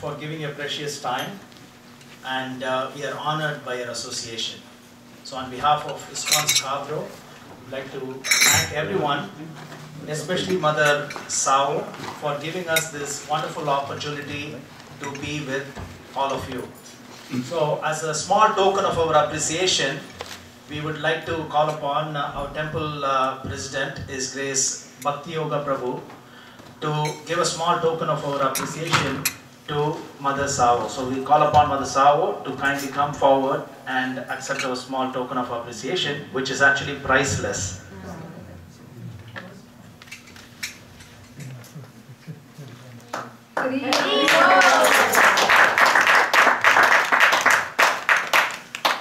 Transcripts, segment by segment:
for giving your precious time, and we are honored by your association. So on behalf of ISKCON Scarborough, I'd like to thank everyone, especially Mother Sao, for giving us this wonderful opportunity to be with all of you. So as a small token of our appreciation, we would like to call upon our temple president, His Grace Bhakti Yoga Prabhu, to give a small token of our appreciation to Mother Sao. So we call upon Mother Sao to kindly come forward and accept our small token of appreciation, which is actually priceless.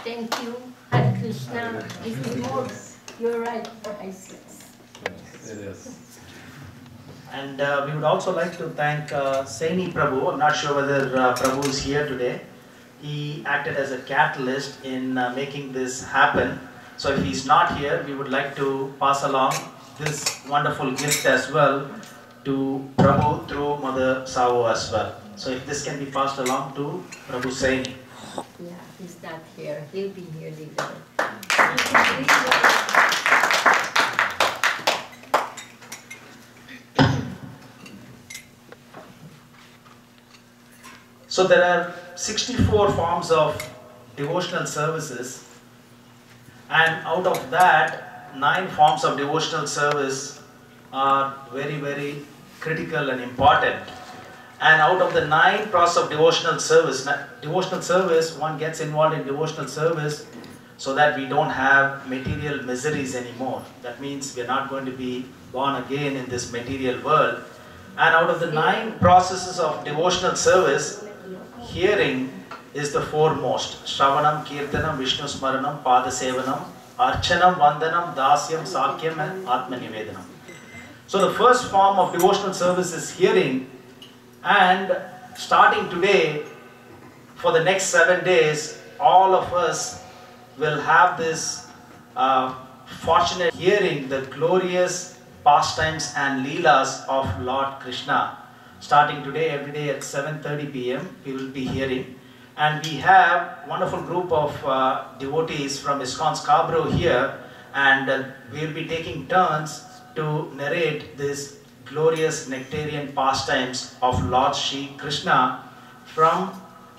Thank you, Hare Krishna. This is more, you're right, priceless. It is. And we would also like to thank Saini Prabhu. I'm not sure whether Prabhu is here today. He acted as a catalyst in making this happen. So if he's not here, we would like to pass along this wonderful gift as well to Prabhu through Mother Sao as well. So if this can be passed along to Prabhu Saini. Yeah, he's not here. He'll be here later. So there are 64 forms of devotional services, and out of that, 9 forms of devotional service are very, very critical and important. And out of the 9 process of devotional service, one gets involved in devotional service so that we don't have material miseries anymore. That means we're not going to be born again in this material world. And out of the 9 processes of devotional service, hearing is the foremost. Shravanam, Kirtanam, Vishnu Smaranam, Pada Sevanam, Archanam, Vandanam, Dasyam, Sakyam, and Atma Nivedanam. So the first form of devotional service is hearing, and starting today, for the next 7 days, all of us will have this fortunate hearing the glorious pastimes and leelas of Lord Krishna. Starting today, every day at 7:30 p.m. we will be hearing. And we have a wonderful group of devotees from ISKCON Scarborough here, and we will be taking turns to narrate this glorious nectarian pastimes of Lord Shri Krishna from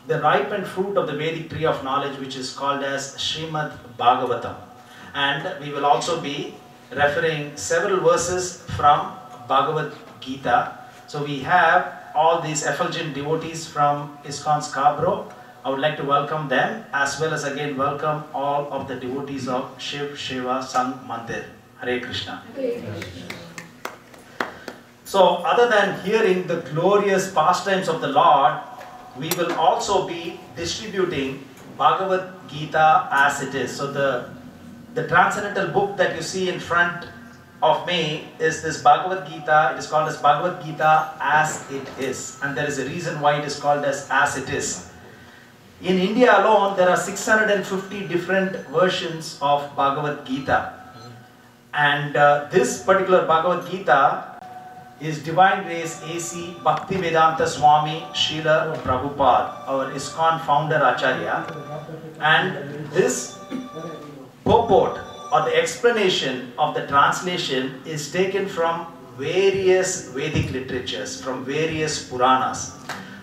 the ripened fruit of the Vedic tree of knowledge, which is called as Srimad Bhagavatam. And we will also be referring several verses from Bhagavad Gita. So we have all these effulgent devotees from ISKCON Scarborough. I would like to welcome them, as well as again welcome all of the devotees of Shiv Shiva Sangh Mandir. Hare Krishna. Hare Krishna. So other than hearing the glorious pastimes of the Lord, we will also be distributing Bhagavad Gita as it is. So the transcendental book that you see in front of me is this Bhagavad Gita. It is called as Bhagavad Gita as it is. And there is a reason why it is called as it is. In India alone, there are 650 different versions of Bhagavad Gita. And this particular Bhagavad Gita is Divine Grace A.C. Bhaktivedanta Swami Srila Prabhupada, our ISKCON founder Acharya. And this purport or the explanation of the translation is taken from various Vedic literatures, from various Puranas.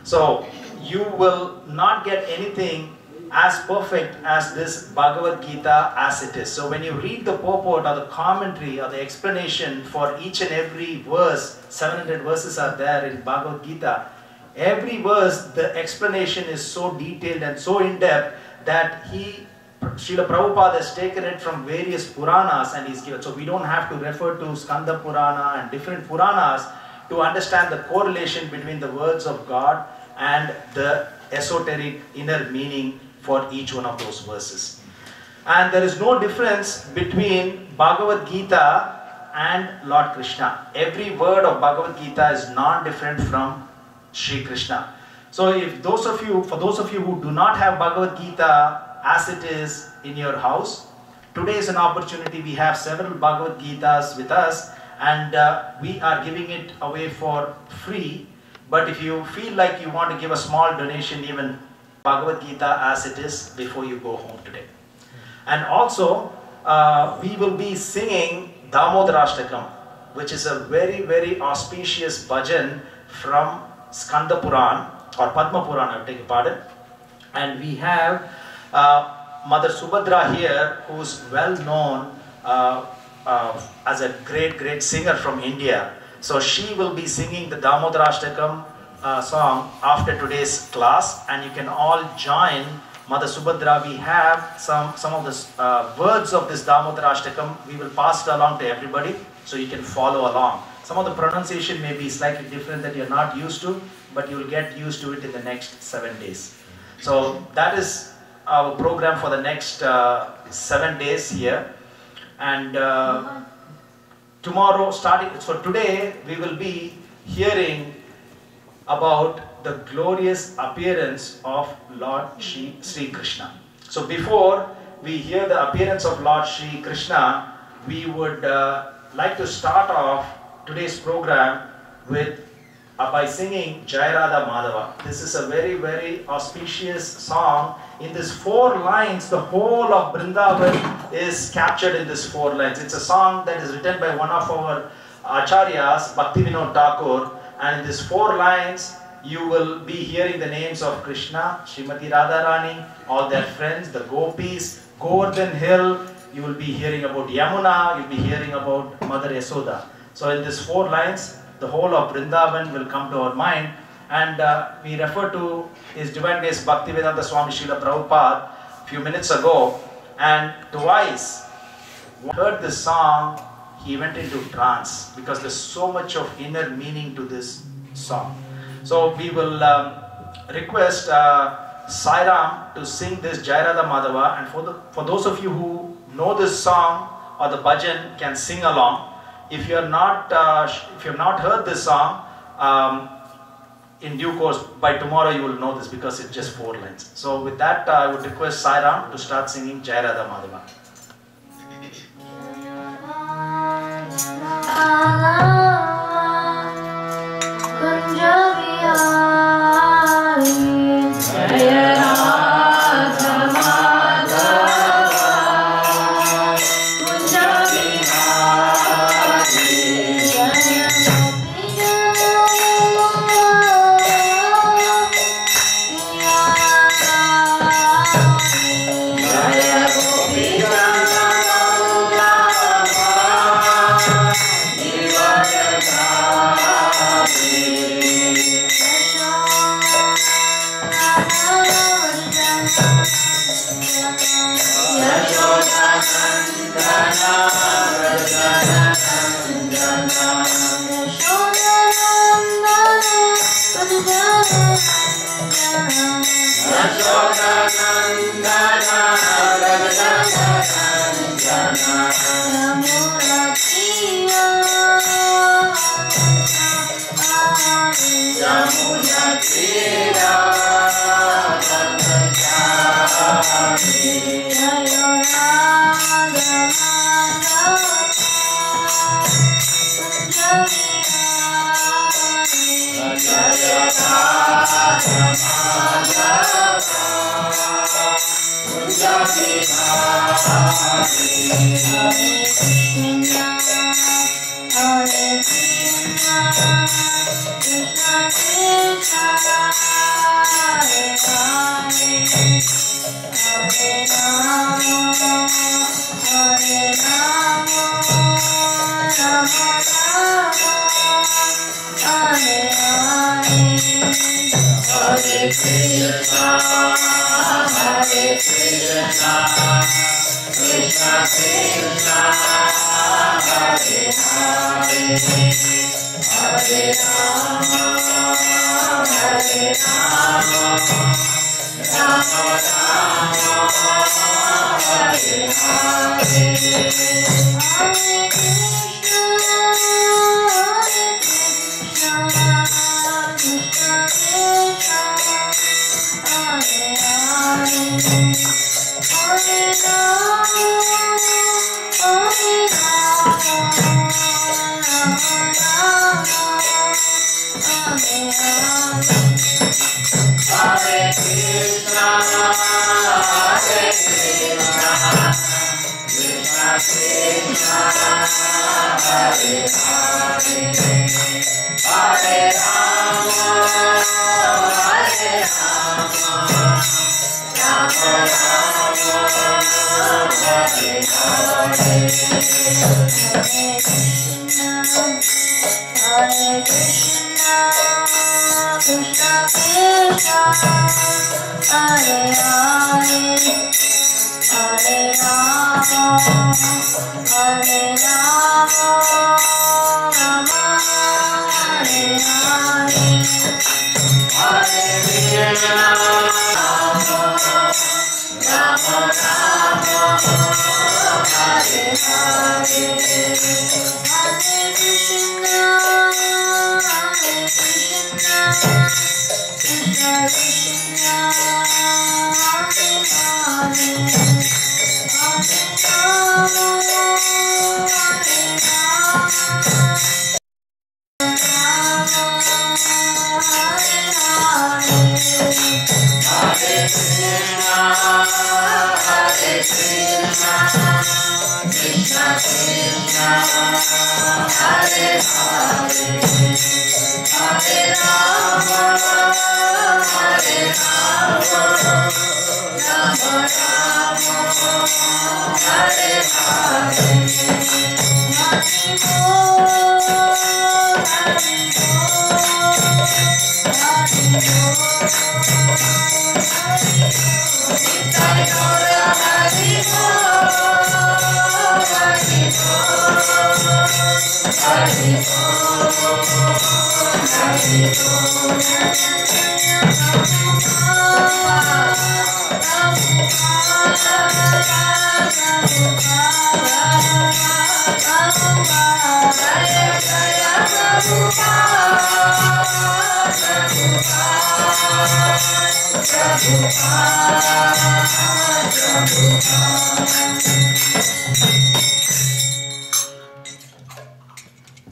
So you will not get anything as perfect as this Bhagavad Gita as it is. So when you read the purport or the commentary or the explanation for each and every verse, 700 verses are there in Bhagavad Gita. Every verse, the explanation is so detailed and so in-depth that Srila Prabhupada has taken it from various Puranas and he's given. So we don't have to refer to Skanda Purana and different Puranas to understand the correlation between the words of God and the esoteric inner meaning for each one of those verses. And there is no difference between Bhagavad Gita and Lord Krishna. Every word of Bhagavad Gita is non-different from Sri Krishna. So if for those of you who do not have Bhagavad Gita as it is in your house, today is an opportunity. We have several Bhagavad Gitas with us, and we are giving it away for free But if you feel like you want to give a small donation, even Bhagavad Gita as it is, before you go home today. And also, we will be singing Damodarashtakam, which is a very, very auspicious bhajan from Skanda Puran or Padma Puran, I beg your pardon. And we have Mother Subhadra here, who's well known as a great singer from India. So she will be singing the Damodarashtakam song after today's class, and you can all join Mother Subhadra. We have some of the words of this Damodarashtakam. We will pass it along to everybody so you can follow along. Some of the pronunciation may be slightly different that you're not used to, but you will get used to it in the next 7 days. So that is our program for the next 7 days here. And tomorrow, so today we will be hearing about the glorious appearance of Lord Sri Krishna. So before we hear the appearance of Lord Sri Krishna, we would like to start off today's program with by singing Jai Radha Madhava. This is a very, very auspicious song. In these 4 lines, the whole of Vrindavan is captured in these 4 lines. It's a song that is written by one of our Acharyas, Bhaktivinoda Thakur. And in these 4 lines, you will be hearing the names of Krishna, Srimati Radharani, all their friends, the gopis, Govardhan Hill. You will be hearing about Yamuna, you'll be hearing about Mother Yasoda. So in these 4 lines, the whole of Vrindavan will come to our mind. And we refer to His Divine Grace Bhaktivedanta Swami Srila Prabhupada a few minutes ago. And twice, when he heard this song, he went into trance because there's so much of inner meaning to this song. So we will request Sairam to sing this Jai Radha Madhava, and for those of you who know this song or the bhajan can sing along. If you have not heard this song, in due course by tomorrow you will know this because it's just 4 lines. So with that, I would request Sairam to start singing Jai Radha Madhava. Hare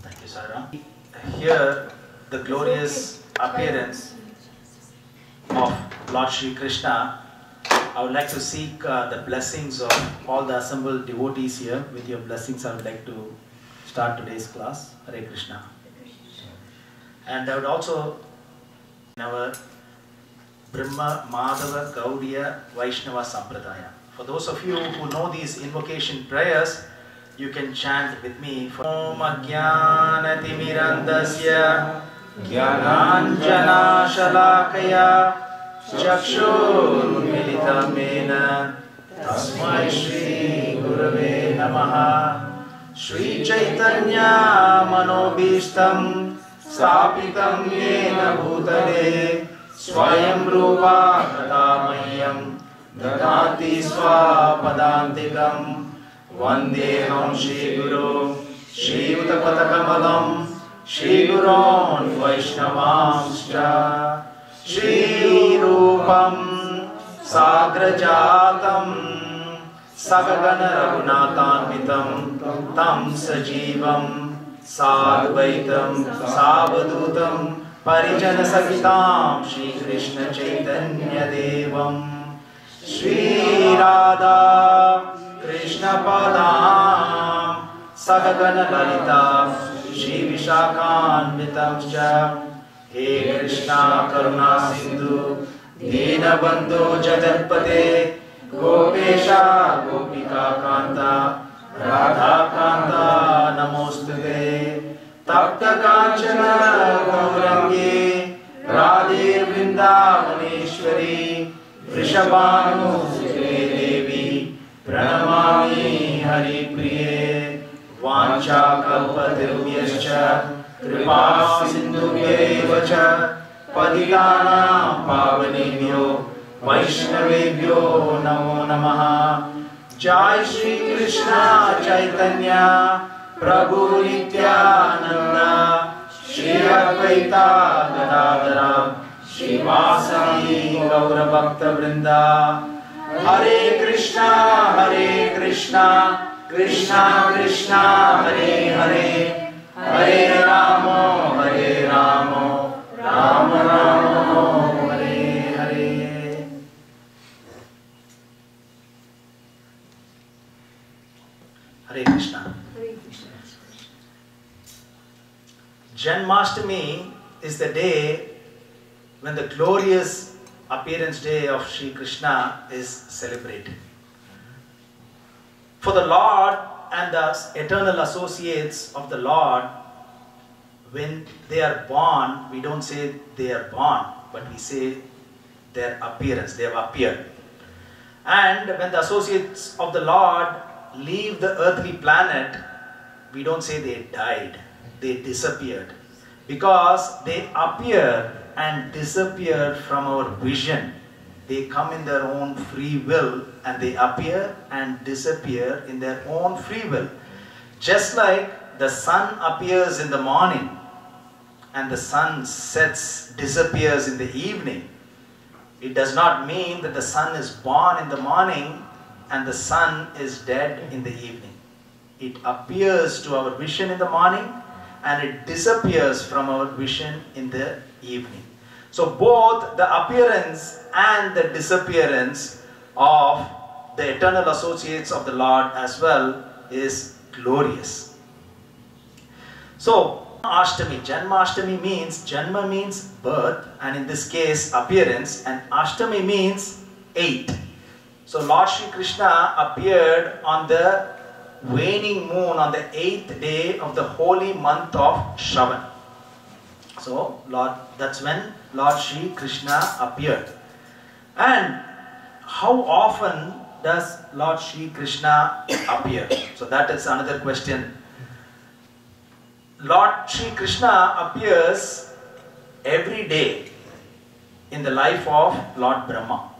Thank you, Sarah. Here, the glorious appearance of Lord Shri Krishna. I would like to seek the blessings of all the assembled devotees here. With your blessings, I would like to start today's class. Hare Krishna. And I would also, in our Brahma, Madhava, Gaudiya, Vaishnava Sampradaya. For those of you who know these invocation prayers, you can chant with me. Om Ajnanatimirandasya Jnananjana Shalakaya Chakshurmilitam Mena Tasmai Shri Gurave Namaha. Shri Chaitanya Manobishtam Stapitam Yena Bhutale Swayam Rupa Kadamayam Dadati Swapadantikam Vandeham Shri Guru Shri Utapatakamadam Shri Gurun Vaishnavamscha Shri Rupam Sagrajatam Sagagana Raghunathanitam Tam Sajivam Sadvaitam Savadutam Parijana Sakitam Shri Krishna Chaitanya Devam Shri Radha Krishna Padam Sagagana Lalita Shri Vishakhanvitam Cha. He Krishna Karuna Sindhu Dina Bandhu Jagatpate Gopesha Gopika Kanta Radha Kanta Namostute Tapta Kanchana Gaurangi Radhe Vrindavaneshwari Vrishabhanu Sute Devi Pranamami Hari Priye Vancha Kalpatirvyascha Kripa Sindhubhyeva cha Patitanam Pavanebhyo Vaishnavebhyo Namo Namaha. Jai Shri Krishna Chaitanya Prabhu Nityananda Shri Advaita Gadadara Shri Vasani Gaura Bhakta Vrinda. Hare Krishna Krishna Krishna Hare Hare Hare Rama Rama Rama Hare Hare. Janmashtami is the day when the glorious appearance day of Sri Krishna is celebrated. For the Lord and the eternal associates of the Lord, when they are born, we don't say they are born, but we say their appearance, they have appeared. And when the associates of the Lord leave the earthly planet, we don't say they died, they disappeared. Because they appear and disappear from our vision. They come in their own free will and they appear and disappear in their own free will. Just like the sun appears in the morning and the sun sets, disappears in the evening. It does not mean that the sun is born in the morning and the sun is dead in the evening. It appears to our vision in the morning and it disappears from our vision in the evening. So both the appearance and the disappearance of the eternal associates of the Lord as well is glorious. So Ashtami, Janmashtami means, Janma means birth, and in this case appearance, and Ashtami means 8. So Lord Shri Krishna appeared on the waning moon on the 8th day of the holy month of Shravan. So that's when Lord Shri Krishna appeared. And how often does Lord Shri Krishna appear? So that is another question. Lord Shri Krishna appears every day in the life of Lord Brahma.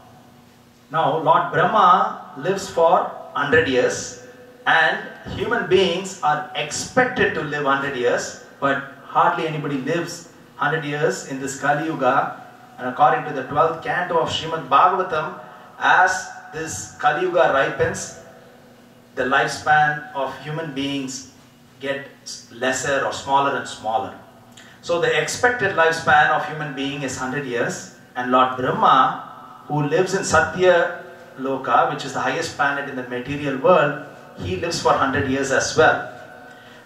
Now Lord Brahma lives for 100 years and human beings are expected to live 100 years, but hardly anybody lives 100 years in this Kali Yuga. And according to the 12th canto of Srimad Bhagavatam, as this Kali Yuga ripens, the lifespan of human beings get lesser or smaller and smaller. So the expected lifespan of human being is 100 years, and Lord Brahma, who lives in Satya Loka, which is the highest planet in the material world, he lives for 100 years as well.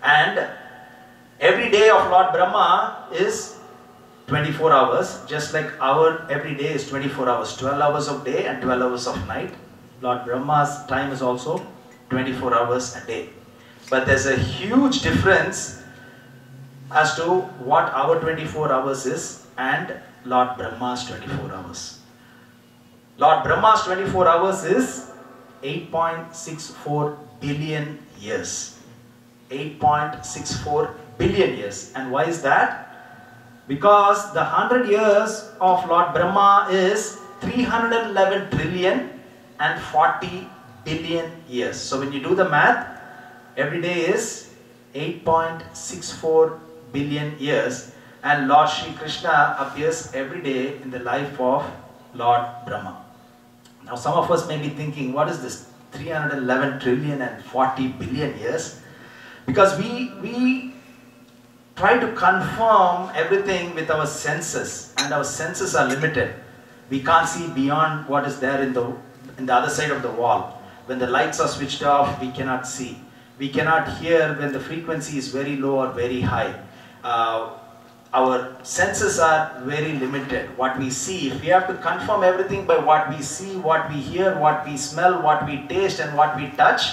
And every day of Lord Brahma is 24 hours, just like our every day is 24 hours, 12 hours of day and 12 hours of night. Lord Brahma's time is also 24 hours a day. But there's a huge difference as to what our 24 hours is and Lord Brahma's 24 hours. Lord Brahma's 24 hours is 8.64 billion years. 8.64 billion years. And why is that? Because the 100 years of Lord Brahma is 311 trillion and 40 billion years. So when you do the math, every day is 8.64 billion years, and Lord Shri Krishna appears every day in the life of Lord Brahma. Now some of us may be thinking, what is this 311 trillion and 40 billion years? Because we try to confirm everything with our senses, and our senses are limited. We can't see beyond what is there in the other side of the wall. When the lights are switched off, we cannot see. We cannot hear when the frequency is very low or very high. Our senses are very limited. What we see, if we have to confirm everything by what we see, what we hear, what we smell, what we taste and what we touch,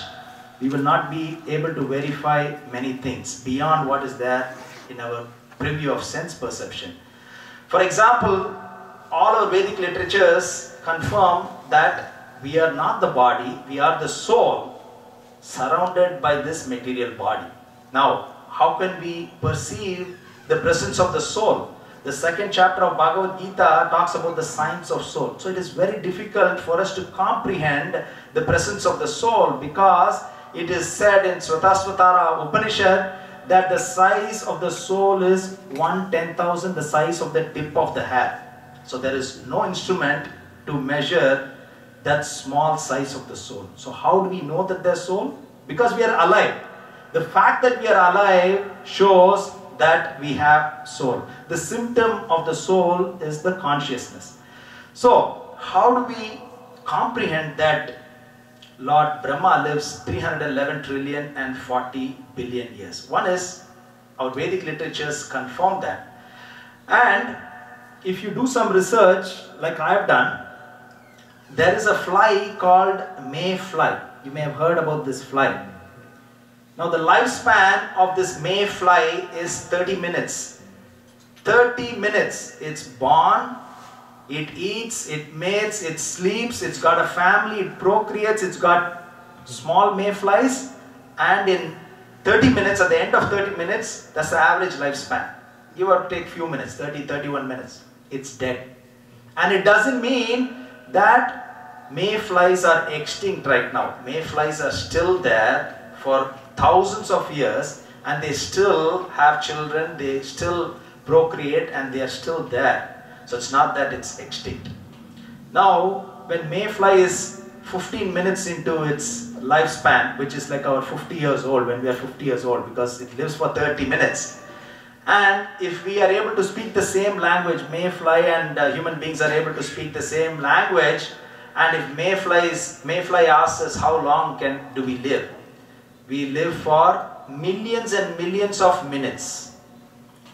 we will not be able to verify many things beyond what is there in our preview of sense perception. For example, all our Vedic literatures confirm that we are not the body, we are the soul surrounded by this material body. Now, how can we perceive the presence of the soul? The second chapter of Bhagavad Gita talks about the signs of soul. So it is very difficult for us to comprehend the presence of the soul, because it is said in Svatasvatara Upanishad that the size of the soul is 1/10,000 the size of the tip of the hair. So there is no instrument to measure that small size of the soul. So how do we know that there's soul? Because we are alive. The fact that we are alive shows that we have soul. The symptom of the soul is the consciousness. So how do we comprehend that Lord Brahma lives 311 trillion and 40 billion years? One is Our Vedic literatures confirm that. And if you do some research, like I have done, there is a fly called mayfly. You may have heard about this fly. Now the lifespan of this mayfly is 30 minutes. 30 minutes. It's born, it eats, it mates, it sleeps, it's got a family, it procreates, it's got small mayflies, and in 30 minutes, at the end of 30 minutes, that's the average lifespan. Give or take few minutes, 30, 31 minutes, it's dead. And it doesn't mean that mayflies are extinct right now. Mayflies are still there for thousands of years, and they still have children, they still procreate, and they are still there. So it's not that it's extinct. Now, when mayfly is 15 minutes into its lifespan, which is like our 50 years old, when we are 50 years old, because it lives for 30 minutes. And if we are able to speak the same language, mayfly and human beings are able to speak the same language, and if mayfly asks us how long do we live? We live for millions and millions of minutes,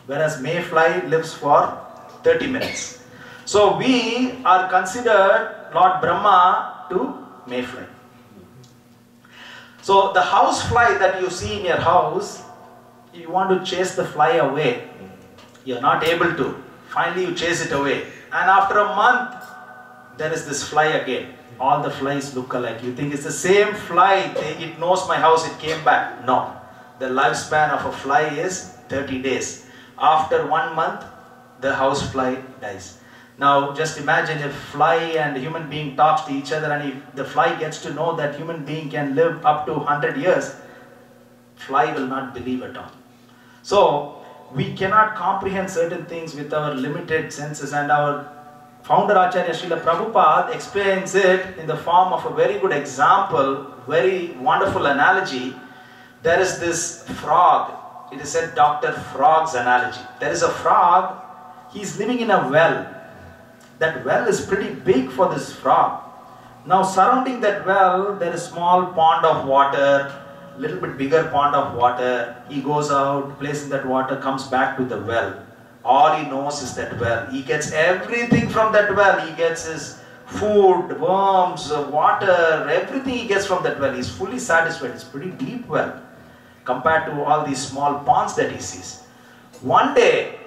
whereas mayfly lives for 30 minutes. So we are considered Lord Brahma to mayfly. So the housefly that you see in your house, you want to chase the fly away. You're not able to. Finally you chase it away. And after a month, there is this fly again. All the flies look alike. You think it's the same fly. It knows my house, it came back. No. The lifespan of a fly is 30 days. After 1 month, the housefly dies. Now just imagine if fly and human being talks to each other, and if the fly gets to know that human being can live up to 100 years, fly will not believe at all. So we cannot comprehend certain things with our limited senses, and our founder Acharya Srila Prabhupada explains it in the form of a very good example, very wonderful analogy. There is this frog. It is said Dr. Frog's analogy. There is a frog, he is living in a well. That well is pretty big for this frog. Now surrounding that well, there is a small pond of water, little bit bigger pond of water. He goes out, plays in that water, comes back to the well. All he knows is that well. He gets everything from that well. He gets his food, worms, water, everything he gets from that well. He's fully satisfied. It's a pretty deep well compared to all these small ponds that he sees. One day,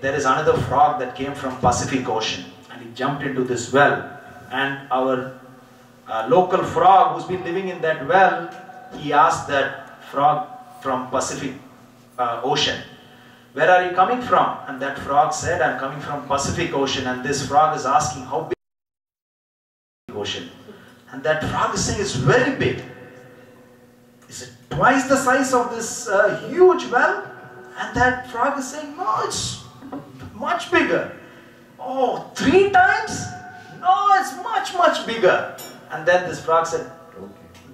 there is another frog that came from Pacific Ocean, and he jumped into this well, and our local frog who's been living in that well, he asked that frog from Pacific Ocean, where are you coming from? And that frog said, I'm coming from Pacific Ocean. And this frog is asking, how big is the ocean? And that frog is saying, it's very big. Is it twice the size of this huge well? And that frog is saying, no, it's much bigger. Oh, 3 times? No, it's much, much bigger. And then this frog said,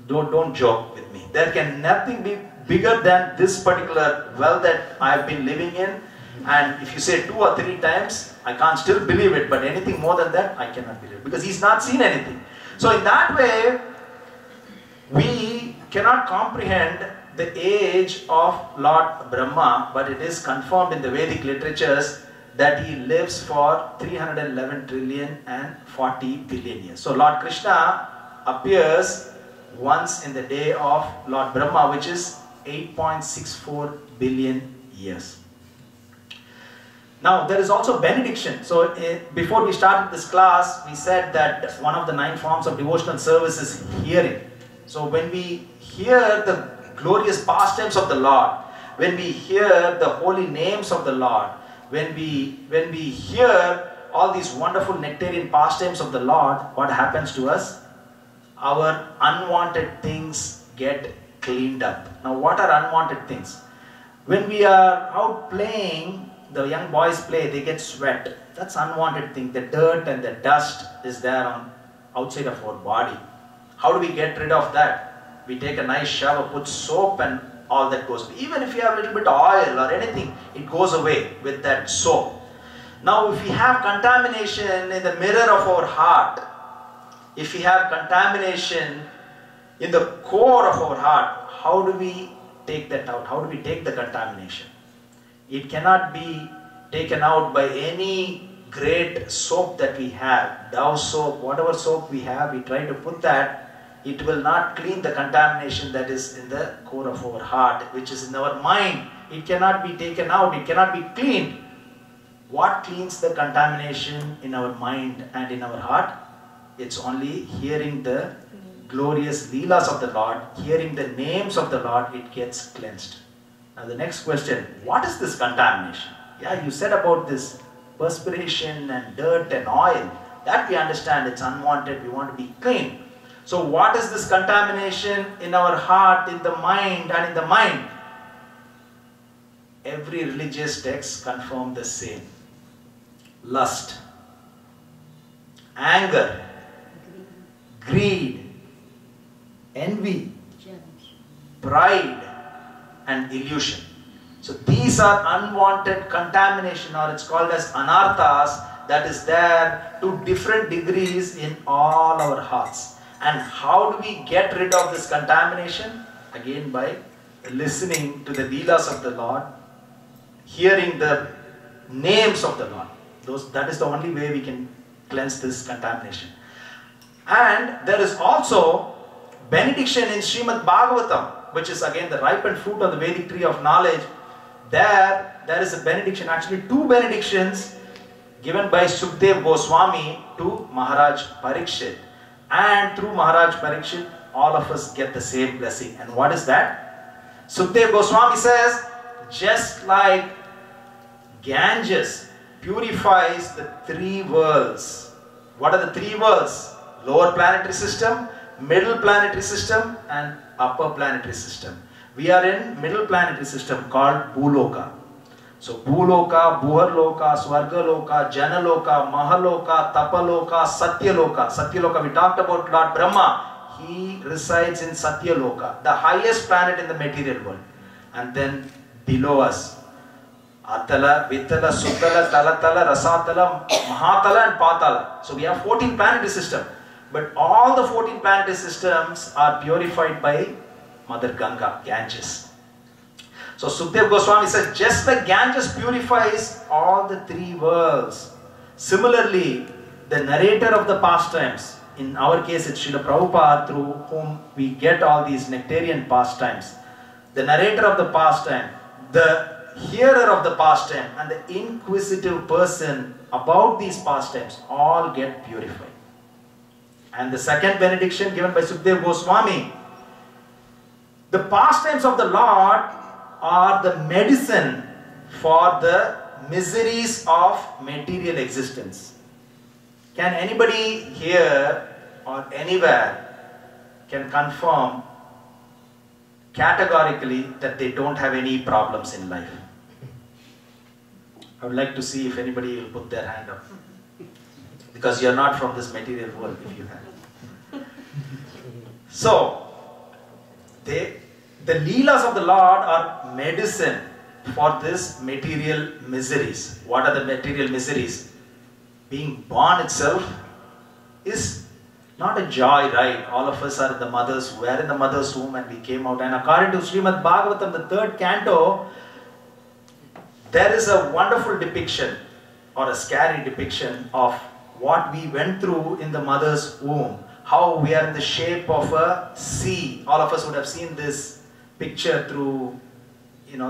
don't joke with me. There can nothing be bigger than this particular well that I have been living in. And if you say 2 or 3 times, I can't still believe it. But anything more than that, I cannot believe it. Because he's not seen anything. So in that way, we cannot comprehend the age of Lord Brahma, but it is confirmed in the Vedic literatures that he lives for 311 trillion and 40 billion years. So Lord Krishna appears once in the day of Lord Brahma, which is 8.64 billion years. Now there is also benediction. So before we started this class, we said that one of the 9 forms of devotional service is hearing. So when we hear the glorious pastimes of the Lord, when we hear the holy names of the Lord, when we hear all these wonderful nectarian pastimes of the Lord, what happens to us? Our unwanted things get cleaned up. Now what are unwanted things? When we are out playing, the young boys play, they get sweat. That's unwanted thing. The dirt and the dust is there on outside of our body. How do we get rid of that? We take a nice shower, put soap, and all that goes away. Even if you have a little bit of oil or anything, it goes away with that soap. Now if we have contamination in the mirror of our heart, if we have contamination in the core of our heart, how do we take that out? How do we take the contamination? It cannot be taken out by any great soap that we have. Dove soap, whatever soap we have, we try to put that. It will not clean the contamination that is in the core of our heart, which is in our mind. It cannot be taken out. It cannot be cleaned. What cleans the contamination in our mind and in our heart? It's only hearing the glorious leelas of the Lord, hearing the names of the Lord, it gets cleansed. Now the next question, what is this contamination? Yeah, you said about this perspiration and dirt and oil. That we understand, it's unwanted, we want to be clean. So what is this contamination in our heart, in the mind and in the mind? Every religious text confirms the same. Lust, anger, greed, envy, pride and illusion. So these are unwanted contamination, or it's called as anarthas, that is there to different degrees in all our hearts. And how do we get rid of this contamination? Again, by listening to the leelas of the Lord, hearing the names of the Lord. That is the only way we can cleanse this contamination. And there is also benediction in Srimad Bhagavatam, which is again the ripened fruit of the Vedic tree of knowledge. There is a benediction, actually two benedictions given by Sukdev Goswami to Maharaj Parikshit. And through Maharaj Parikshit, all of us get the same blessing. And what is that? Sukdev Goswami says, just like Ganges purifies the three worlds. What are the three worlds? Lower planetary system, middle planetary system and upper planetary system. We are in middle planetary system called Bhuloka. So Bhuloka, Bhuharloka, Swargaloka, Janaloka, Mahaloka, Tapaloka, Satyaloka. Satyaloka, we talked about Lord Brahma. He resides in Satyaloka, the highest planet in the material world. And then below us, Atala, Vitala, Sutala, Talatala, Rasatala, Mahatala and Patala. So we have 14 planetary systems. But all the 14 planetary systems are purified by Mother Ganga, Ganges. So Sukdev Goswami says, just like Ganges purifies all the three worlds, similarly, the narrator of the pastimes, in our case it's Srila Prabhupada, through whom we get all these nectarian pastimes, the narrator of the pastime, the hearer of the pastime and the inquisitive person about these pastimes all get purified. And the second benediction given by Sukdev Goswami, the pastimes of the Lord are the medicine for the miseries of material existence. Can anybody here or anywhere can confirm categorically that they don't have any problems in life? I would like to see if anybody will put their hand up. Because you are not from this material world if you have. So, the leelas of the Lord are medicine for this material miseries. What are the material miseries? Being born itself is not a joy, right? All of us are in the mother's, we are in the mother's womb and we came out. And according to Srimad Bhagavatam, the 3rd canto, there is a wonderful depiction or a scary depiction of what we went through in the mother's womb. How we are in the shape of a sea. All of us would have seen this picture through,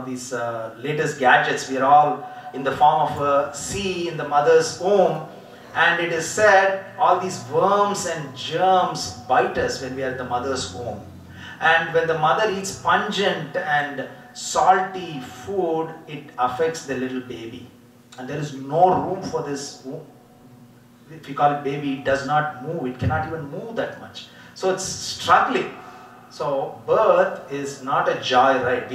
these latest gadgets. We are all in the form of a sea in the mother's womb. And it is said all these worms and germs bite us when we are in the mother's womb. And when the mother eats pungent and salty food, it affects the little baby. And there is no room for this. If you call it baby, it does not move. It cannot even move that much. So it's struggling. So birth is not a joy, right?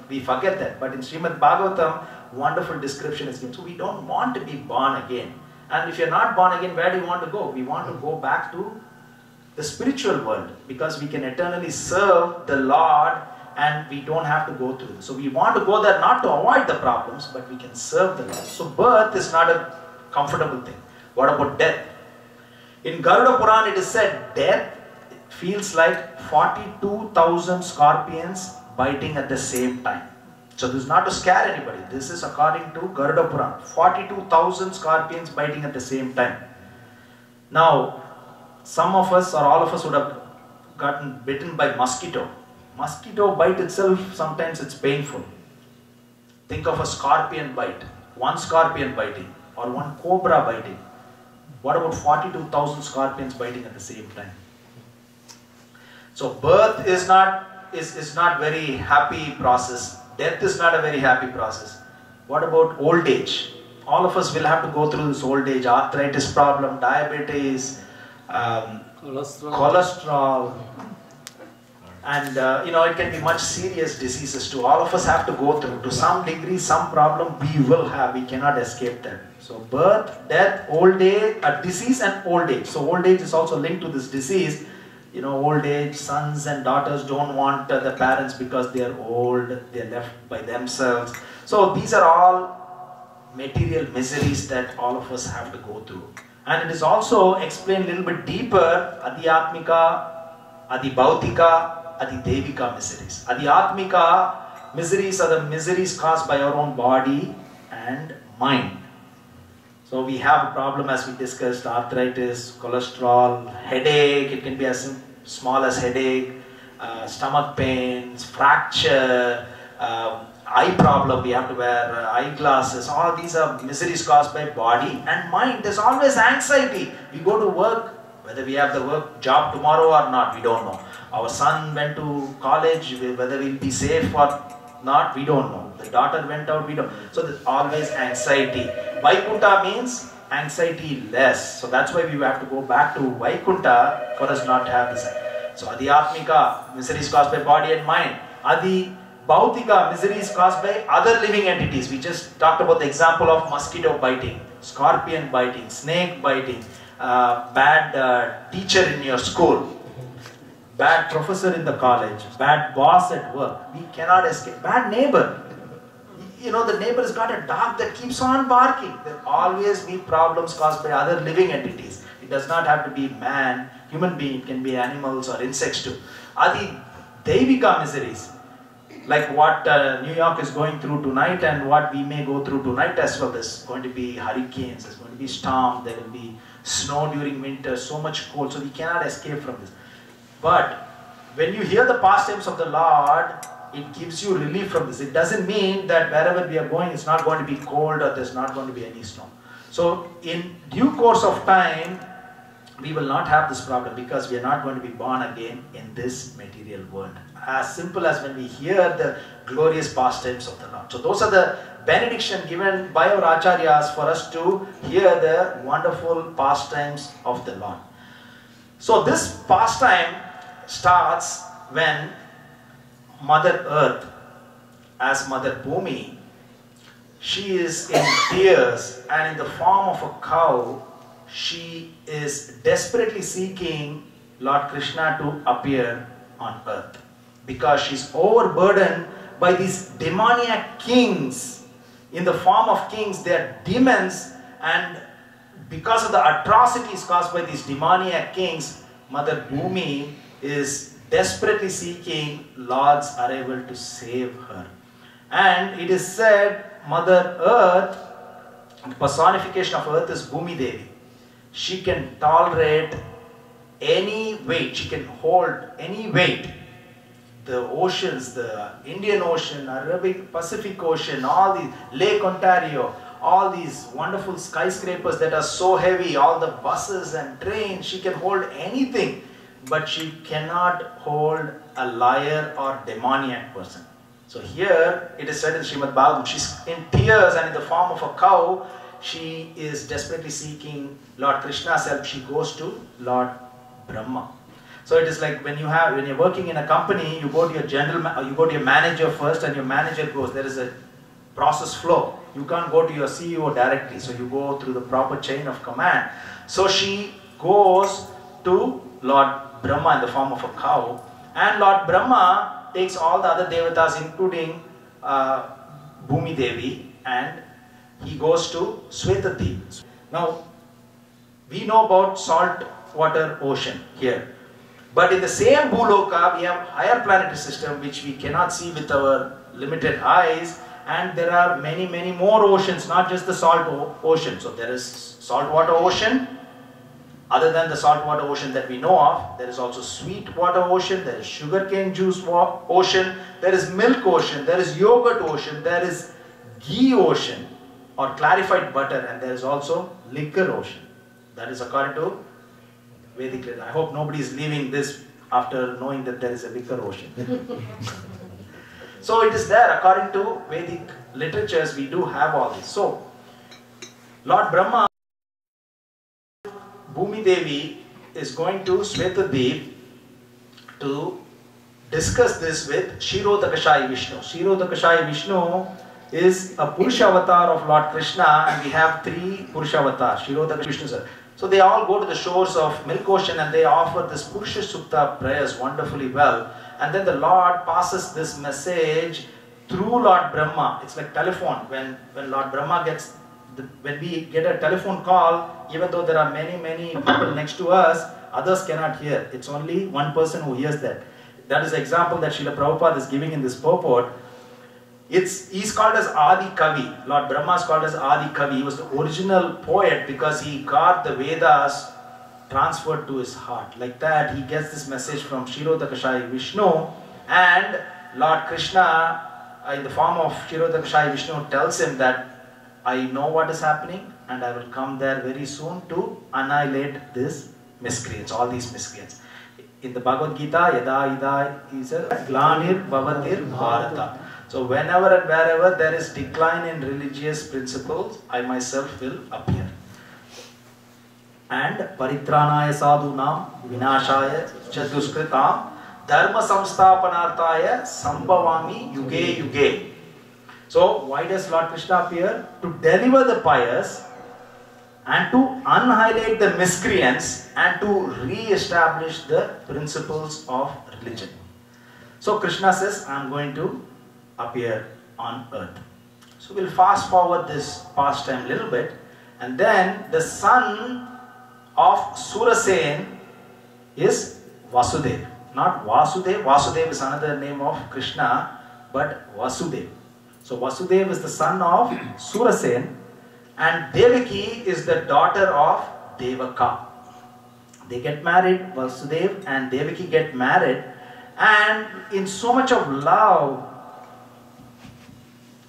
We forget that. But in Srimad Bhagavatam, wonderful description is given. So we don't want to be born again. And if you're not born again, where do you want to go? We want to go back to the spiritual world, because we can eternally serve the Lord and we don't have to go through this. So we want to go there not to avoid the problems, but we can serve the Lord. So birth is not a comfortable thing. What about death? In Garuda Puran it is said death feels like 42,000 scorpions biting at the same time. So this is not to scare anybody. This is according to Garuda Puran. 42,000 scorpions biting at the same time. Now, some of us or all of us would have gotten bitten by mosquito. Mosquito bite itself, sometimes it's painful. Think of a scorpion bite. One scorpion biting or one cobra biting. What about 42,000 scorpions biting at the same time? So birth is not very happy process. Death is not a very happy process. What about old age? All of us will have to go through this old age, arthritis problem, diabetes, cholesterol, and it can be much serious diseases too. All of us have to go through. To some degree, some problem we will have. We cannot escape that. So birth, death, old age, a disease and old age. So old age is also linked to this disease. Old age, sons and daughters don't want the parents because they are old, they are left by themselves. So these are all material miseries that all of us have to go through. And it is also explained a little bit deeper, Adhyatmika, Adhibhautika, Adhidevika miseries. Adhyatmika miseries are the miseries caused by our own body and mind. So we have a problem, as we discussed, arthritis, cholesterol, headache. It can be as small as headache, stomach pains, fracture, eye problem. We have to wear eyeglasses. All these are miseries caused by body and mind. There's always anxiety. We go to work, whether we have the job tomorrow or not, we don't know. Our son went to college, whether we'll be safe or not, we don't know. The daughter went out, we don't. So there's always anxiety. Vaikuntha means anxiety less. So that's why we have to go back to Vaikuntha for us not to have this. So Adhyatmika, miseries caused by body and mind. Adhibhautika, miseries caused by other living entities. We just talked about the example of mosquito biting, scorpion biting, snake biting, bad teacher in your school, bad professor in the college, bad boss at work. We cannot escape. Bad neighbor. The neighbor has got a dog that keeps on barking. There will always be problems caused by other living entities. It does not have to be man, human being. It can be animals or insects too. Adhidevika miseries, like what New York is going through tonight and what we may go through tonight as well. There's going to be hurricanes, there's going to be storm, there will be snow during winter, so much cold. So we cannot escape from this. But when you hear the pastimes of the Lord, it gives you relief from this. It doesn't mean that wherever we are going, it's not going to be cold or there's not going to be any snow. So in due course of time, we will not have this problem because we are not going to be born again in this material world. As simple as when we hear the glorious pastimes of the Lord. So those are the benediction given by our acharyas for us to hear the wonderful pastimes of the Lord. So this pastime starts when Mother Earth, as Mother Bhumi, she is in tears, and in the form of a cow, she is desperately seeking Lord Krishna to appear on earth. Because she's overburdened by these demoniac kings. In the form of kings, they are demons, and because of the atrocities caused by these demoniac kings, Mother Bhumi is desperately seeking Lord's arrival to save her. And it is said, Mother Earth, the personification of Earth is Bhumi Devi. She can tolerate any weight, she can hold any weight. The oceans, the Indian Ocean, Arabic, Pacific Ocean, all these, Lake Ontario, all these wonderful skyscrapers that are so heavy, all the buses and trains, she can hold anything. But she cannot hold a liar or demoniac person. So here it is said in Srimad Bhagavatam, she's in tears and in the form of a cow, she is desperately seeking Lord Krishna's help. She goes to Lord Brahma. So it is like when you're working in a company, you go to your manager first, and your manager goes. There is a process flow. You can't go to your CEO directly. So you go through the proper chain of command. So she goes to Lord Brahma in the form of a cow, and Lord Brahma takes all the other devatas, including Bhumi Devi, and he goes to Svetati. Now, we know about salt water ocean here, but in the same Bhuloka, we have higher planetary system which we cannot see with our limited eyes, and there are many more oceans, not just the salt ocean. So there is saltwater ocean. Other than the saltwater ocean that we know of, there is also sweetwater ocean, there is sugarcane juice ocean, there is milk ocean, there is yogurt ocean, there is ghee ocean or clarified butter, and there is also liquor ocean. That is according to Vedic literature. I hope nobody is leaving this after knowing that there is a liquor ocean. So it is there. According to Vedic literatures, we do have all this. So Lord Brahma, Bhumi Devi is going to Svetadweep to discuss this with Kshirodakashayi Vishnu. Kshirodakashayi Vishnu is a Purusha avatar of Lord Krishna, and we have 3 Purusha avatars, Kshirodakashayi Vishnu sir. So they all go to the shores of Milk Ocean and they offer this Purusha Sukta prayers wonderfully well. And then the Lord passes this message through Lord Brahma. It's like telephone. When Lord Brahma gets, when we get a telephone call, even though there are many people next to us, others cannot hear. It's only one person who hears that. That is the example that Srila Prabhupada is giving in this purport. He's called as Adi Kavi. Lord Brahma is called as Adi Kavi. He was the original poet because he got the Vedas transferred to his heart. Like that, he gets this message from Kshirodakashayi Vishnu, and Lord Krishna, in the form of Kshirodakashayi Vishnu, tells him that I know what is happening and I will come there very soon to annihilate this miscreants, all these miscreants. In the Bhagavad Gita, Yada Ida is a Glanir Bhavatir Bharata. So whenever and wherever there is decline in religious principles, I myself will appear. And Paritranaya Sadhunam Vinashaya Chaduskritam Dharma Samsthapanarthaya Sambhavami Yuge Yuge. So why does Lord Krishna appear? To deliver the pious and to annihilate the miscreants and to re-establish the principles of religion. So Krishna says, I am going to appear on earth. So we'll fast forward this pastime a little bit, and then the son of Surasen is Vasudev. Not Vasudev. Vasudev is another name of Krishna, but Vasudev. So Vasudev is the son of Surasen, and Devaki is the daughter of Devaka. They get married, Vasudev and Devaki get married, and in so much of love,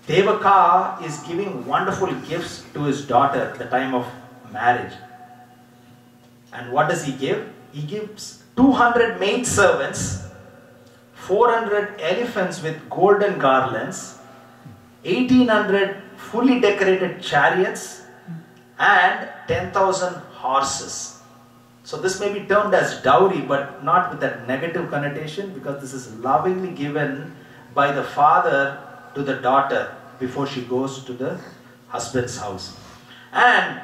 Devaka is giving wonderful gifts to his daughter at the time of marriage. And what does he give? He gives 200 maidservants, 400 elephants with golden garlands, 1800 fully decorated chariots, and 10,000 horses. So this may be termed as dowry, but not with that negative connotation, because this is lovingly given by the father to the daughter before she goes to the husband's house. And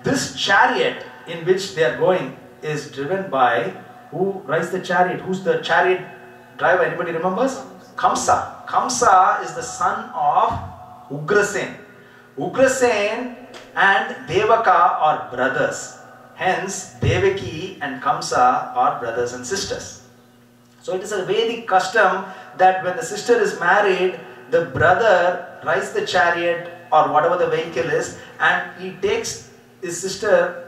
this chariot in which they are going is driven by, who rides the chariot? Who's the chariot driver? Anybody remembers? Kamsa. Kamsa is the son of Ugrasen. Ugrasen and Devaka are brothers. Hence, Devaki and Kamsa are brothers and sisters. So it is a Vedic custom that when the sister is married, the brother rides the chariot or whatever the vehicle is, and he takes his sister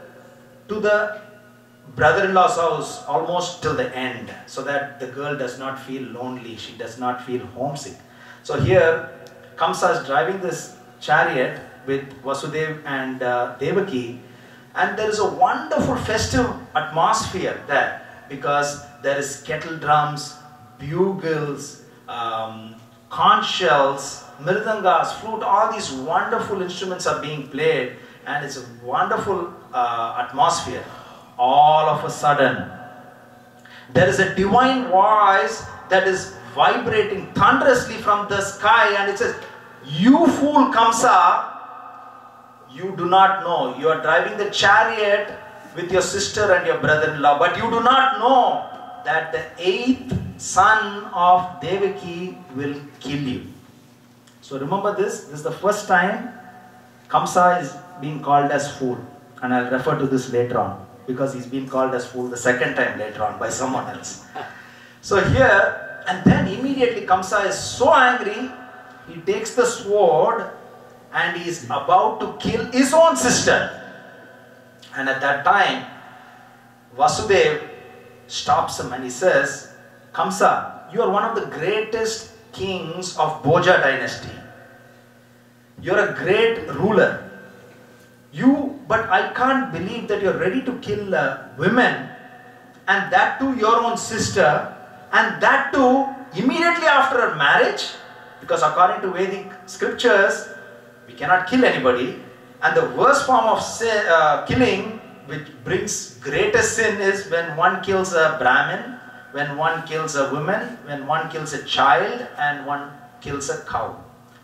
to the brother-in-law's house almost till the end, so that the girl does not feel lonely, she does not feel homesick. So here, Kamsa is driving this chariot with Vasudev and Devaki, and there is a wonderful festive atmosphere there, because there is kettle drums, bugles, conch shells, mridangas, flute, all these wonderful instruments are being played, and it's a wonderful atmosphere. All of a sudden, there is a divine voice that is vibrating thunderously from the sky, and it says, "You fool Kamsa, you do not know. You are driving the chariot with your sister and your brother-in-law, but you do not know that the 8th son of Devaki will kill you." So remember this. This is the first time Kamsa is being called as fool, and I'll refer to this later on, because he's been called as fool the second time later on by someone else. So here, and then immediately Kamsa is so angry he takes the sword and he is about to kill his own sister. And at that time, Vasudeva stops him and he says, Kamsa, you are one of the greatest kings of Bhoja dynasty. You are a great ruler. But I can't believe that you are ready to kill women, and that too your own sister, and that too immediately after her marriage, because according to Vedic scriptures, we cannot kill anybody, and the worst form of sin, killing, which brings greatest sin, is when one kills a Brahmin, when one kills a woman, when one kills a child, and one kills a cow.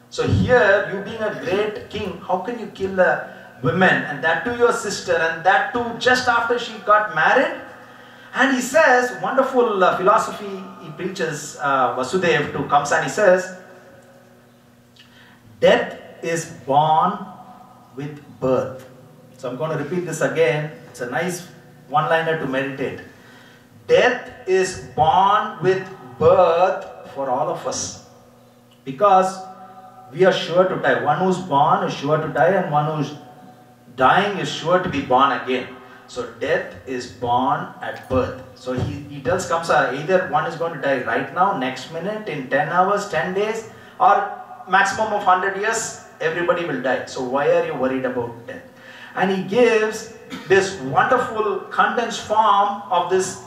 So here, you being a great king, how can you kill a woman, and that too your sister, and that too just after she got married? And he says, wonderful philosophy he preaches, Vasudeva to Kamsa, and he says, death is born with birth. So I'm going to repeat this again. It's a nice one-liner to meditate. Death is born with birth for all of us, because we are sure to die. One who's born is sure to die, and one who's dying is sure to be born again. So death is born at birth. So he tells Kamsa, either one is going to die right now, next minute, in 10 hours, 10 days, or maximum of 100 years, everybody will die. So why are you worried about death? And he gives this wonderful condensed form of this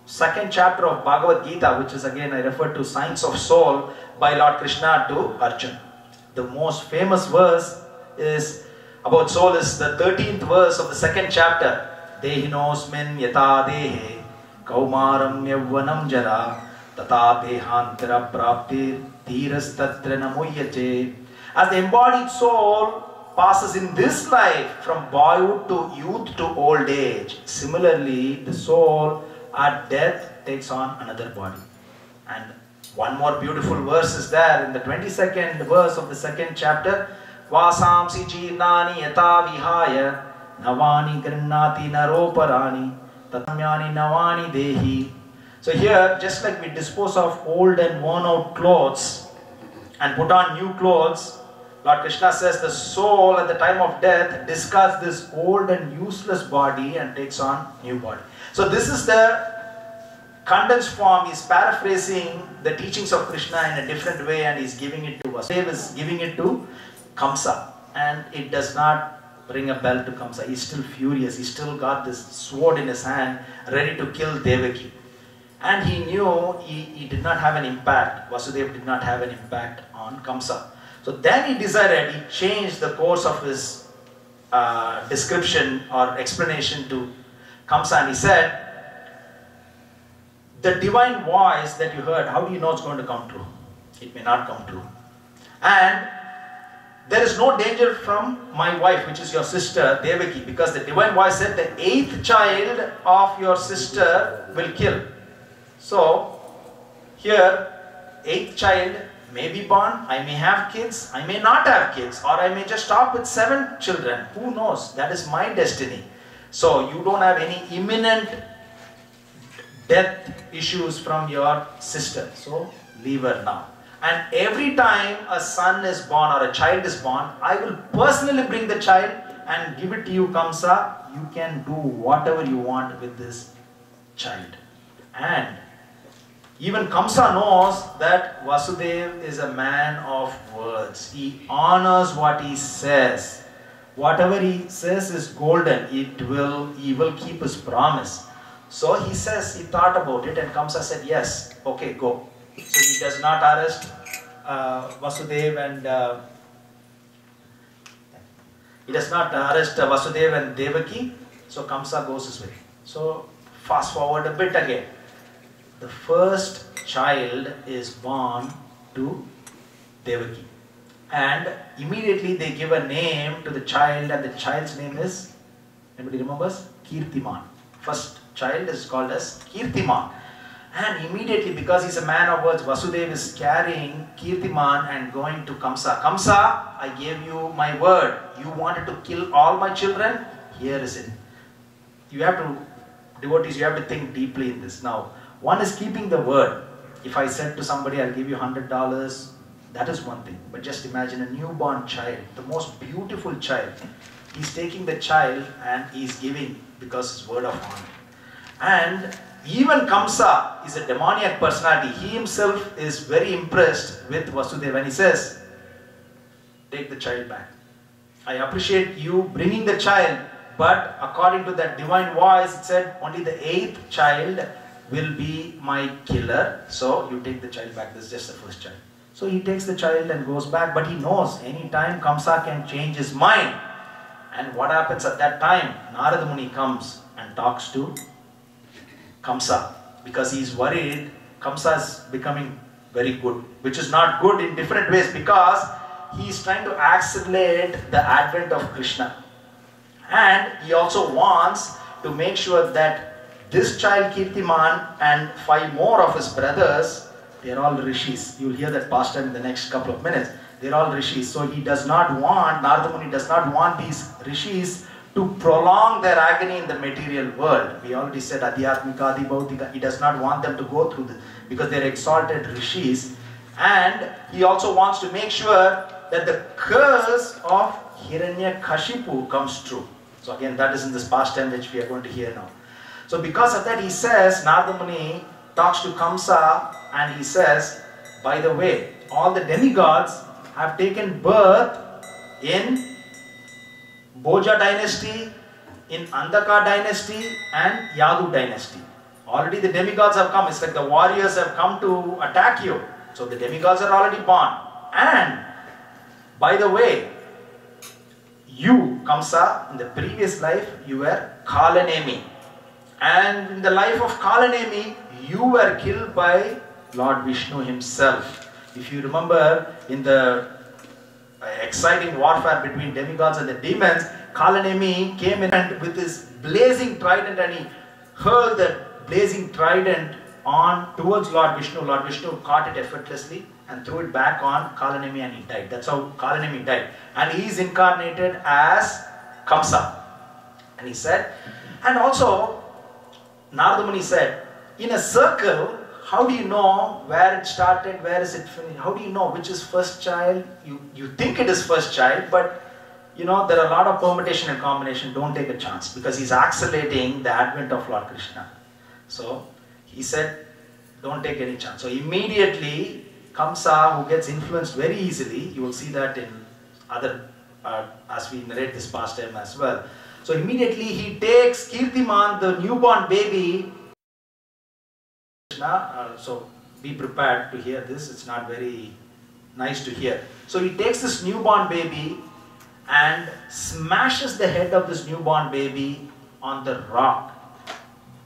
second chapter of Bhagavad Gita, which is again I refer to Science of Soul by Lord Krishna to Arjuna. The most famous verse is about soul is the 13th verse of the second chapter. Dehinosmin yata dehe kaumaram yavvanam jara tata dehantara praptir dhiras tatra namuyyate. As the embodied soul passes in this life from boyhood to youth to old age, similarly the soul at death takes on another body. And one more beautiful verse is there in the 22nd verse of the second chapter. Vasamsi jirnani yata vihaya navani grinnati naroparani tatamyani navani dehi. So here, just like we dispose of old and worn out clothes and put on new clothes, Lord Krishna says the soul at the time of death discards this old and useless body and takes on new body. So this is the condensed form. He's paraphrasing the teachings of Krishna in a different way, and he's giving it to Vasudeva, is giving it to Kamsa, and it does not ring a bell to Kamsa. He's still furious. He still got this sword in his hand, ready to kill Devaki. And he knew he did not have an impact. Vasudeva did not have an impact on Kamsa. So then he decided, he changed the course of his description or explanation to Kamsa, and he said, the divine voice that you heard, how do you know it's going to come true? It may not come true. And there is no danger from my wife, which is your sister Devaki, because the divine voice said the 8th child of your sister will kill. So here 8th child may be born, I may have kids, I may not have kids, or I may just stop with 7 children. Who knows? That is my destiny. So you don't have any imminent death issues from your sister. So leave her now. And every time a son is born or a child is born, I will personally bring the child and give it to you, Kamsa. You can do whatever you want with this child. And even Kamsa knows that Vasudeva is a man of words. He honors what he says. Whatever he says is golden. He will keep his promise. So he says, he thought about it, and Kamsa said, yes, okay, go. So he does not arrest Vasudeva and Vasudeva and Devaki. So Kamsa goes his way. So fast forward a bit again. The first child is born to Devaki, and immediately they give a name to the child, and the child's name is, anybody remembers? Kirtiman. First child is called as Kirtiman. And immediately, because he's a man of words, Vasudeva is carrying Kirtiman and going to Kamsa. Kamsa, I gave you my word. You wanted to kill all my children? Here is it. You have to, devotees, you have to think deeply in this. Now, one is keeping the word. If I said to somebody, I'll give you $100, That is one thing. But just imagine a newborn child, the most beautiful child. He's taking the child and he's giving because it's word of honor. And even Kamsa is a demoniac personality. He himself is very impressed with Vasudeva and he says, take the child back. I appreciate you bringing the child, but according to that divine voice, it said only the 8th child will be my killer. So you take the child back. This is just the first child. So he takes the child and goes back, but he knows any time Kamsa can change his mind. And what happens at that time? Narada Muni comes and talks to Kamsa because he is worried Kamsa is becoming very good, which is not good in different ways because he is trying to accelerate the advent of Krishna. And he also wants to make sure that this child Kirtiman and 5 more of his brothers, they are all rishis. You will hear that pastime in the next couple of minutes. They are all rishis. So he does not want, Narada Muni does not want these rishis to prolong their agony in the material world. We already said Adhyatmika, Adhibhautika. He does not want them to go through this because they are exalted rishis. And he also wants to make sure that the curse of Hiranyakashipu comes true. So again, that is in this pastime which we are going to hear now. So because of that, he says, Narada Muni talks to Kamsa and he says, by the way, all the demigods have taken birth in Bhoja dynasty, in Andhaka dynasty and Yadu dynasty. Already the demigods have come. It's like the warriors have come to attack you. So the demigods are already born. And by the way, you, Kamsa, in the previous life, you were Kalanemi. And in the life of Kalanemi, you were killed by Lord Vishnu himself. If you remember in the exciting warfare between demigods and the demons, Kalanemi came in and with his blazing trident and he hurled that blazing trident on towards Lord Vishnu. Lord Vishnu caught it effortlessly and threw it back on Kalanemi and he died. That's how Kalanemi died. And he is incarnated as Kamsa. And he said, and also Narada Muni said, in a circle, how do you know where it started, where is it finished? How do you know which is first child? You think it is first child, but you know there are a lot of permutation and combination. Don't take a chance because he's accelerating the advent of Lord Krishna. So he said, don't take any chance. So immediately Kamsa, who gets influenced very easily, you will see that in other, as we narrate this pastime as well. So immediately he takes Kirtiman, the newborn baby. So be prepared to hear this. It's not very nice to hear. So he takes this newborn baby and smashes the head of this newborn baby on the rock.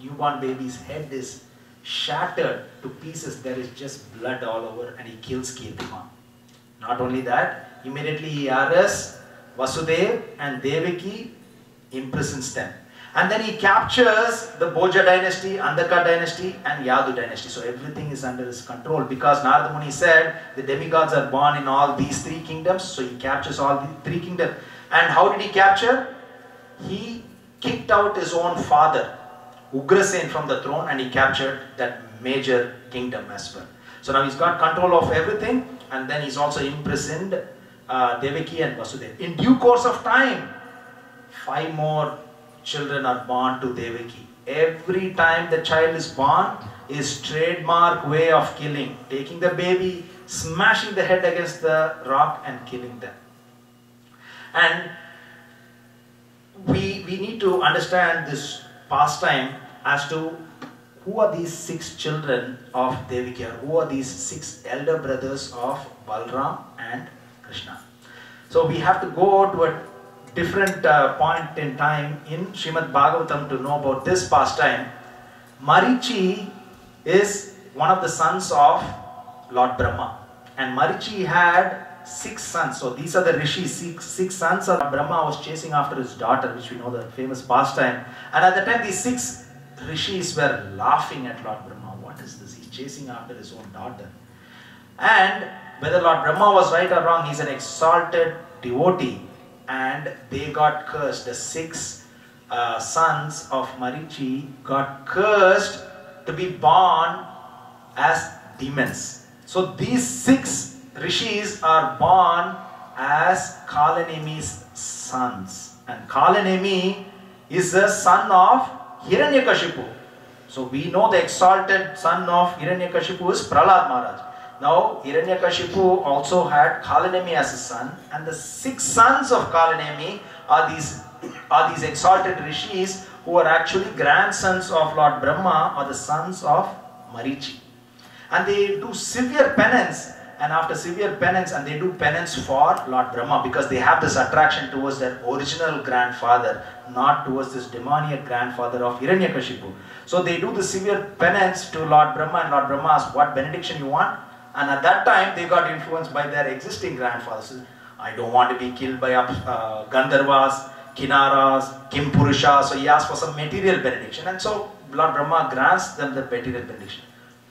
Newborn baby's head is shattered to pieces. There is just blood all over and he kills Kirtiman. Not only that, immediately he arrests Vasudeva and Devaki, imprisons them. And then he captures the Bhoja dynasty, Andhaka dynasty and Yadu dynasty. So everything is under his control because Narada Muni said the demigods are born in all these 3 kingdoms. So he captures all the 3 kingdoms. And how did he capture? He kicked out his own father, Ugrasen, from the throne and he captured that major kingdom as well. So now he's got control of everything and then he's also imprisoned Devaki and Vasudeva. In due course of time, 5 more children are born to Devaki. Every time the child is born is trademark way of killing. Taking the baby, smashing the head against the rock and killing them. And we need to understand this pastime as to who are these 6 children of Devaki, or who are these 6 elder brothers of Balram and Krishna. So we have to go to a different point in time in Srimad Bhagavatam to know about this pastime. Marichi is one of the sons of Lord Brahma. And Marichi had 6 sons. So these are the rishis, 6 sons of Brahma was chasing after his daughter, which we know the famous pastime. And at the time these 6 rishis were laughing at Lord Brahma. What is this? He's chasing after his own daughter. And whether Lord Brahma was right or wrong, he's an exalted devotee. And they got cursed. The 6 sons of Marichi got cursed to be born as demons. So these 6 rishis are born as Kalanemi's sons. And Kalanemi is the son of Hiranyakashipu. So we know the exalted son of Hiranyakashipu is Prahlad Maharaj. Now Hiranyakashipu also had Kalanemi as his son, and the 6 sons of Kalanemi are these exalted rishis who are actually grandsons of Lord Brahma, or the sons of Marichi. And they do severe penance, and after severe penance, and they do penance for Lord Brahma, because they have this attraction towards their original grandfather, not towards this demoniac grandfather of Hiranyakashipu. So they do the severe penance to Lord Brahma, and Lord Brahma asks, what benediction you want? And at that time they got influenced by their existing grandfathers. I don't want to be killed by Gandharvas, Kinnaras, Kimpurusha. So he asked for some material benediction, and so Lord Brahma grants them the material benediction.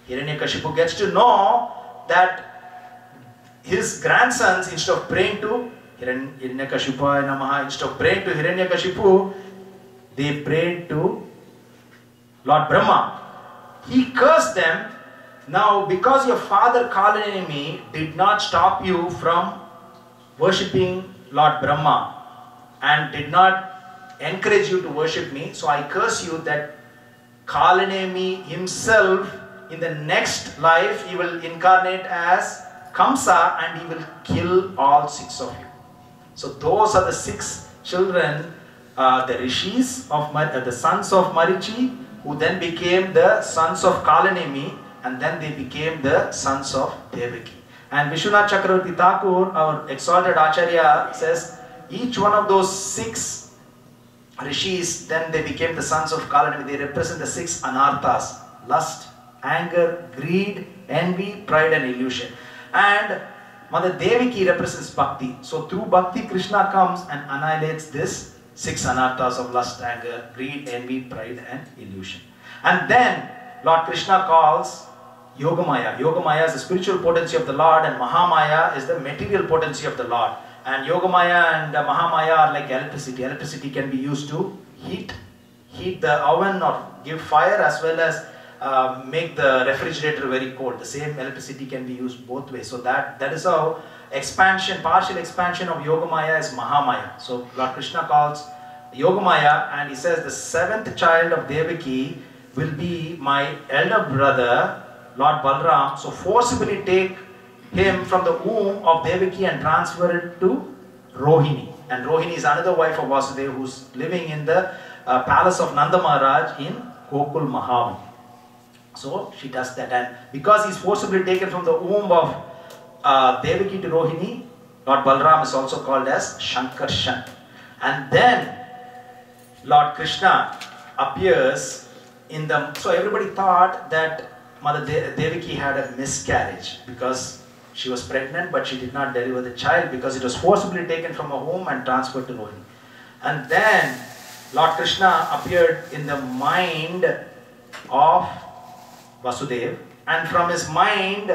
Hiranyakashipu gets to know that his grandsons, instead of praying to Hiranyakashipaya Namaha, instead of praying to Hiranyakashipu, they prayed to Lord Brahma. He cursed them. Now, because your father Kalanemi did not stop you from worshipping Lord Brahma and did not encourage you to worship me, so I curse you that Kalanemi himself, in the next life, he will incarnate as Kamsa and he will kill all 6 of you. So those are the 6 children, the rishis of the sons of Marichi, who then became the sons of Kalanemi, and then they became the sons of Devaki. And Vishwanath Chakravarti Thakur, our exalted Acharya, says each one of those 6 rishis, then they became the sons of Kalanemi. They represent the 6 anarthas: lust, anger, greed, envy, pride and illusion. And Mother Devaki represents bhakti. So through bhakti, Krishna comes and annihilates this 6 anarthas of lust, anger, greed, envy, pride and illusion. And then Lord Krishna calls Yogamaya. Yogamaya is the spiritual potency of the Lord, and Mahamaya is the material potency of the Lord. And Yogamaya and Mahamaya are like electricity. Electricity can be used to heat the oven or give fire, as well as make the refrigerator very cold. The same electricity can be used both ways. So that is how partial expansion of Yogamaya is Mahamaya. So Lord Krishna calls Yogamaya, and he says the 7th child of Devaki will be my elder brother, Lord Balram. So forcibly take him from the womb of Devaki and transfer it to Rohini. And Rohini is another wife of Vasudeva, who's living in the palace of Nanda Maharaj in Gokul Mahavan. So she does that, and because he's forcibly taken from the womb of Devaki to Rohini, Lord Balram is also called as Shankarshan. And then Lord Krishna appears in the... So everybody thought that Mother Devaki had a miscarriage because she was pregnant, but she did not deliver the child because it was forcibly taken from her womb and transferred to Rohini. And then Lord Krishna appeared in the mind of Vasudeva, and from his mind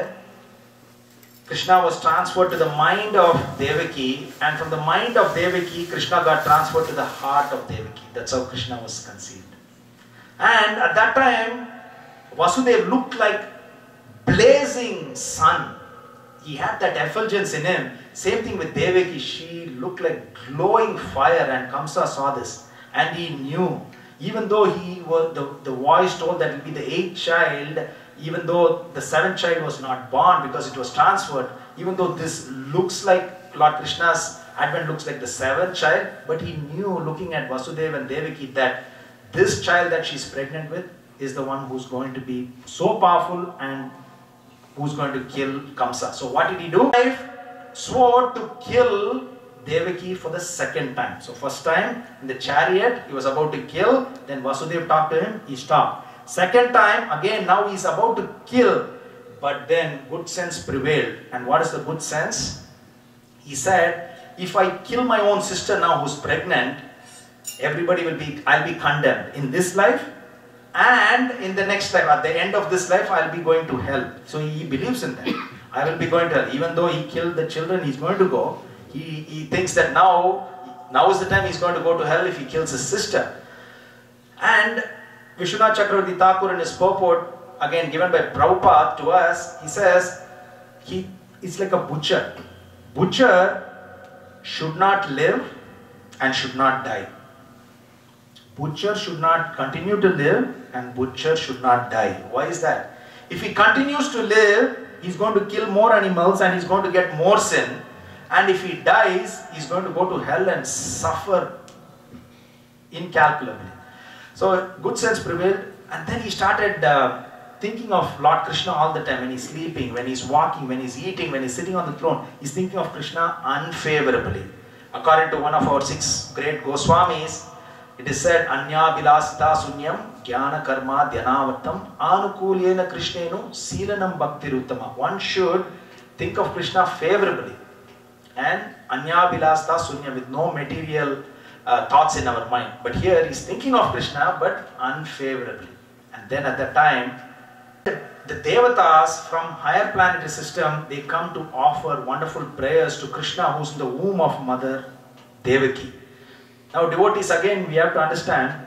Krishna was transferred to the mind of Devaki, and from the mind of Devaki Krishna got transferred to the heart of Devaki. That's how Krishna was conceived. And at that time Vasudeva looked like blazing sun. He had that effulgence in him. Same thing with Devaki. She looked like glowing fire, and Kamsa saw this and he knew. Even though the voice told that it will be the 8th child, even though the 7th child was not born because it was transferred, even though this looks like Lord Krishna's advent looks like the 7th child, but he knew, looking at Vasudeva and Devaki, that this child that she's pregnant with is the one who's going to be so powerful and who's going to kill Kamsa. So what did he do? He swore to kill Devaki for the 2nd time. So first time in the chariot he was about to kill, then Vasudeva talked to him, he stopped. 2nd time again, now he's about to kill, but then good sense prevailed. And what is the good sense? He said, if I kill my own sister now who's pregnant, I'll be condemned in this life and in the next life. At the end of this life I'll be going to hell. So he believes in that. I will be going to hell. Even though he killed the children, he's going to go. He thinks that now is the time he's going to go to hell if he kills his sister. And Vishwanath Chakravarti Thakur in his purport, again given by Prabhupada to us, he says, it's like a butcher. Butcher should not live and should not die. Butcher should not continue to live and butcher should not die. Why is that? If he continues to live, he's going to kill more animals and he's going to get more sin. And if he dies, he's going to go to hell and suffer incalculably. So good sense prevailed, and then he started thinking of Lord Krishna all the time. When he's sleeping, when he's walking, when he's eating, when he's sitting on the throne, he's thinking of Krishna unfavorably. According to one of our 6 great Goswamis, it is said, Anya Vilasita Sunyam Jnana Karma Dhyanavattam Anukulyena Krishnenu Silanam Bhaktiruttama. One should think of Krishna favorably. And Anya Vilasita Sunyam, with no material thoughts in our mind. But here he's thinking of Krishna but unfavorably. And then at that time, the Devatas from higher planetary system, they come to offer wonderful prayers to Krishna, who's in the womb of Mother Devaki. Now devotees, again we have to understand,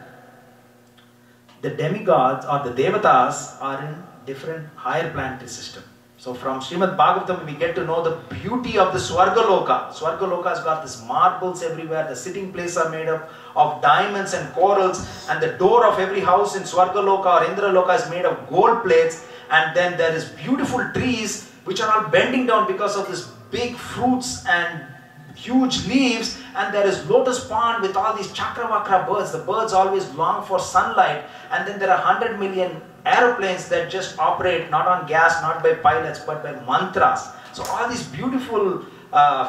the demigods or the Devatas are in different higher planetary system. So from Srimad Bhagavatam we get to know the beauty of the Swargaloka. Swargaloka has got these marbles everywhere, the sitting places are made up of diamonds and corals, and the door of every house in Swargaloka or Indraloka is made of gold plates, and then there is beautiful trees which are all bending down because of this big fruits and huge leaves, and there is lotus pond with all these chakravakra birds. The birds always long for sunlight, and then there are 100 million aeroplanes that just operate not on gas, not by pilots, but by mantras. So all these beautiful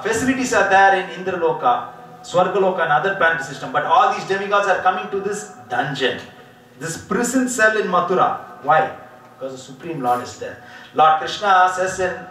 facilities are there in Indraloka, Swargaloka and other planetary system. But all these demigods are coming to this dungeon, this prison cell in Mathura. Why? Because the Supreme Lord is there. Lord Krishna says in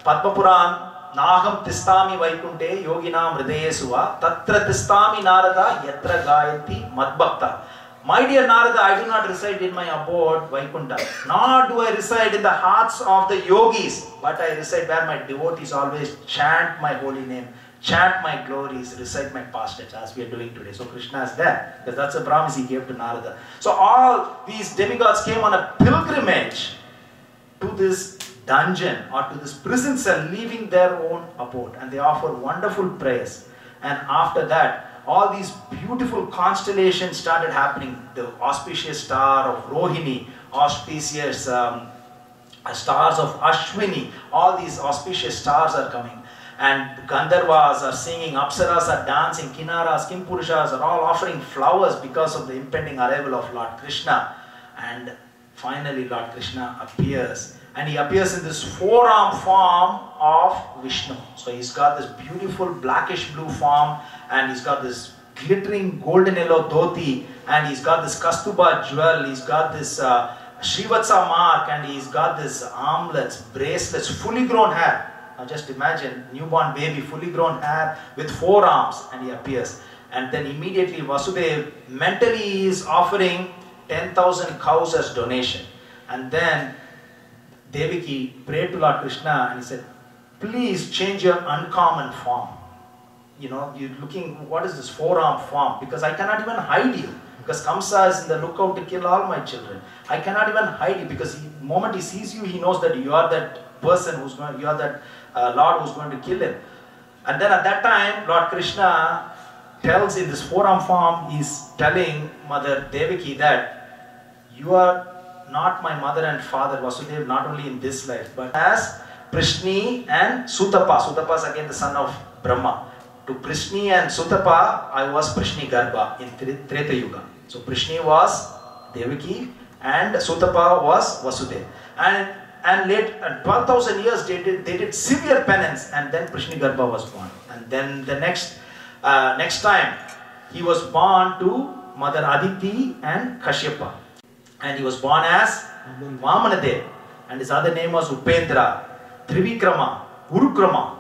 Padma Puran, Naham tistami vaikunte yoginam hridaye suva tatra tistami narada yatra gayanti madbhakta. My dear Narada, I do not reside in my abode Vaikunta, nor do I reside in the hearts of the yogis, but I reside where my devotees always chant my holy name, chant my glories, recite my pastimes, as we are doing today. So Krishna is there, because that's a promise he gave to Narada. So all these demigods came on a pilgrimage to this dungeon or to this prison cell, leaving their own abode, and they offer wonderful prayers. And after that, all these beautiful constellations started happening. The auspicious star of Rohini, auspicious stars of Ashwini, all these auspicious stars are coming. And Gandharvas are singing, Apsaras are dancing, Kinnaras, Kimpurushas are all offering flowers because of the impending arrival of Lord Krishna. And finally Lord Krishna appears. And he appears in this four-arm form of Vishnu. So he's got this beautiful blackish blue form, and he's got this glittering golden yellow dhoti, and he's got this Kastuba jewel, he's got this Srivatsa mark, and he's got this armlets, bracelets, fully grown hair. Now just imagine, newborn baby, fully grown hair with 4 arms, and he appears. And then immediately Vasudeva mentally is offering 10,000 cows as donation. And then Devaki prayed to Lord Krishna and he said, please change your uncommon form. You know, you're looking, what is this 4-arm form? Because I cannot even hide you. Because Kamsa is in the lookout to kill all my children. I cannot even hide you, because the moment he sees you, he knows that you are that person who's going, you are that Lord who's going to kill him. And then at that time, Lord Krishna tells in this 4-arm form, he's telling Mother Devaki that you are not my mother and father, Vasudeva, not only in this life, but as Prishni and Sutapa. Sutapa is again the son of Brahma. To Prishni and Sutapa, I was Prishni Garbha in Treta Yuga. So Prishni was Devaki and Sutapa was Vasudeva. And late 12,000 years they did severe penance, and then Prishni Garbha was born. And then the next time he was born to Mother Aditi and Kashyapa. And he was born as Vamanadev, and his other name was Upendra, Trivikrama, Urukrama.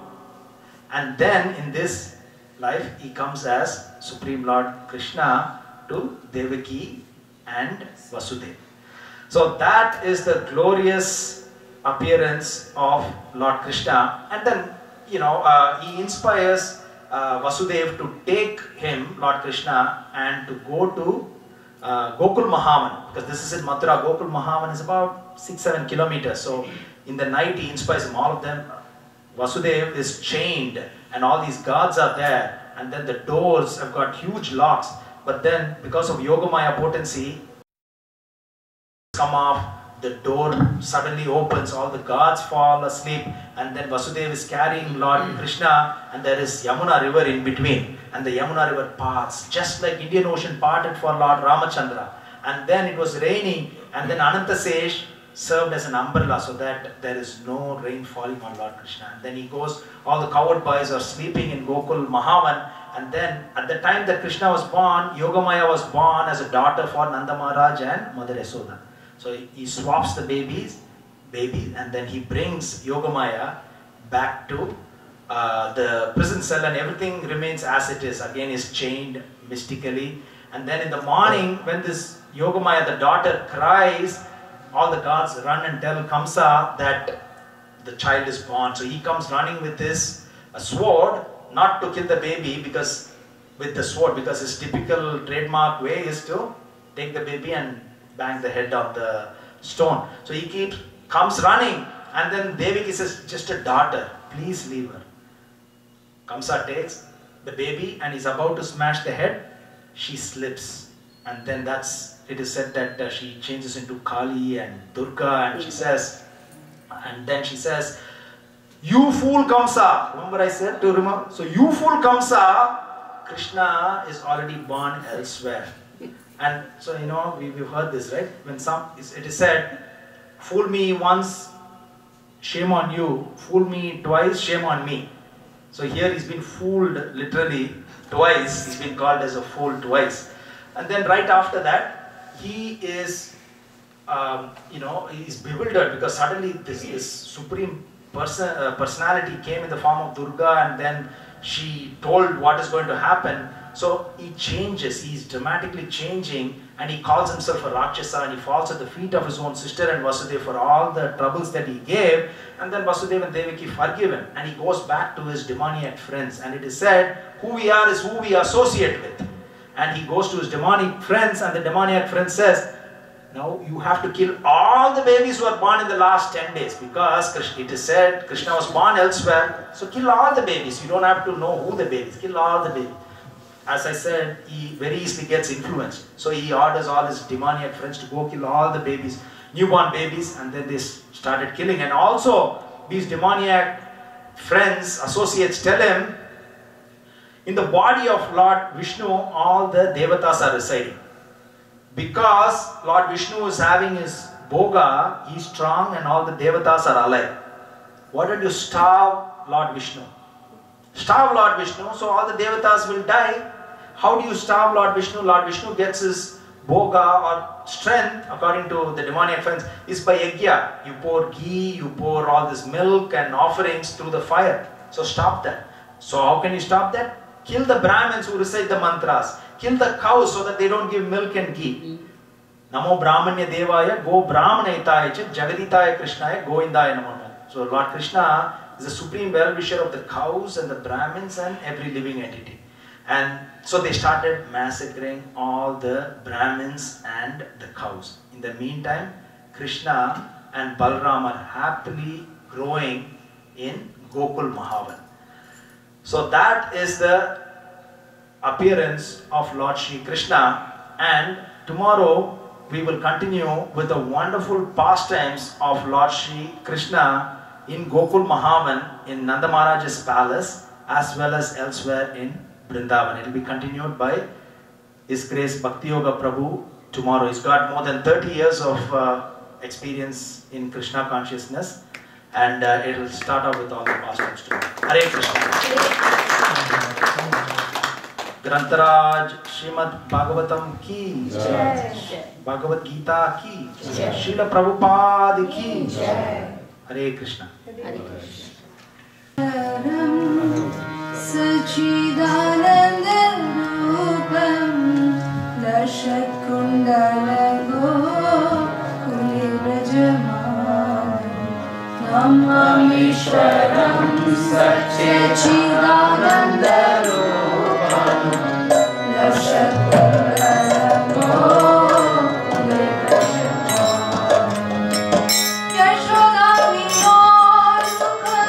And then in this life he comes as Supreme Lord Krishna to Devaki and Vasudeva. So that is the glorious appearance of Lord Krishna. And then, you know, he inspires Vasudeva to take him, Lord Krishna, and to go to Gokul Mahavan, because this is in Mathura. Gokul Mahavan is about 6-7 kilometers. So in the night he inspires them, all of them, Vasudev is chained and all these guards are there, and then the doors have got huge locks, but then because of Yogamaya potency, come off, the door suddenly opens, all the guards fall asleep, and then Vasudev is carrying Lord Krishna, and there is Yamuna river in between, and the Yamuna river parts, just like Indian Ocean parted for Lord Ramachandra. And then it was raining, and then Anantasesh served as an umbrella so that there is no rain falling on Lord Krishna. And then he goes, all the cowherd boys are sleeping in Gokul Mahavan, and then at the time that Krishna was born, Yogamaya was born as a daughter for Nanda Maharaj and Mother Yasoda. So he swaps the baby, and then he brings Yogamaya back to the prison cell, and everything remains as it is. Again, is chained mystically. And then in the morning, when this Yogamaya, the daughter, cries, all the guards run and tell Kamsa that the child is born. So he comes running with his sword, not to kill the baby, because with the sword, because his typical trademark way is to take the baby and bang the head of the stone. So he comes running, and then Devaki says, just a daughter, please leave her. Kamsa takes the baby and is about to smash the head. She slips, and then it is said that she changes into Kali and Durga, and she says, you fool Kamsa. Remember I said to remember? So you fool Kamsa, Krishna is already born elsewhere. And so, you know, we've heard this, right? When it is said, fool me once, shame on you. Fool me twice, shame on me. So here he's been fooled literally twice. He's been called as a fool twice. And then right after that, he is, he's bewildered because suddenly this supreme personality came in the form of Durga, and then she told what is going to happen. So he changes, he's dramatically changing, and he calls himself a Rakshasa, and he falls at the feet of his own sister and Vasudeva for all the troubles that he gave. And then Vasudeva and Devaki forgive him, and he goes back to his demoniac friends. And it is said, who we are is who we associate with. And he goes to his demonic friends, and the demoniac friend says, now you have to kill all the babies who are born in the last 10 days, because it is said Krishna was born elsewhere. So kill all the babies. You don't have to know who the babies. Kill all the babies. As I said, he very easily gets influenced. So he orders all his demoniac friends to go kill all the babies, newborn babies, and then they started killing. And also, these demoniac friends, associates, tell him, in the body of Lord Vishnu, all the devatas are residing. Because Lord Vishnu is having his bhoga, he is strong and all the devatas are alive. Why don't you starve Lord Vishnu? Starve Lord Vishnu, so all the devatas will die. How do you starve Lord Vishnu? Lord Vishnu gets his bhoga or strength, according to the demoniac friends, is by yajna. You pour ghee, you pour all this milk and offerings through the fire. So stop that. So how can you stop that? Kill the Brahmins who recite the mantras. Kill the cows so that they don't give milk and ghee. Namo Brahmanya Devaya, Go Brahmanayataya Jagaditaya Krishnaya, Goindaya Namo. So Lord Krishna is the supreme well-wisher of the cows and the Brahmins and every living entity. And so they started massacring all the Brahmins and the cows. In the meantime, Krishna and Balram are happily growing in Gokul Mahavan. So that is the appearance of Lord Shri Krishna, and tomorrow we will continue with the wonderful pastimes of Lord Shri Krishna in Gokul Mahavan in Nanda Maharaj's palace as well as elsewhere in Vrindavan. It will be continued by His Grace Bhakti Yoga Prabhu tomorrow. He's got more than 30 years of experience in Krishna consciousness, and it will start out with all the pastimes tomorrow. Hare Krishna. ग्रंथराज Shrimad Bhagavatam की जय, भगवत गीता की जय, श्रील प्रभुपाद की जय। हरे कृष्णा। सच्चिदानंद रूपम लशकुंडलगोकुलव्रजमानं नमामीश्वरं सच्चिदानंद Yashoda Vinod Mukha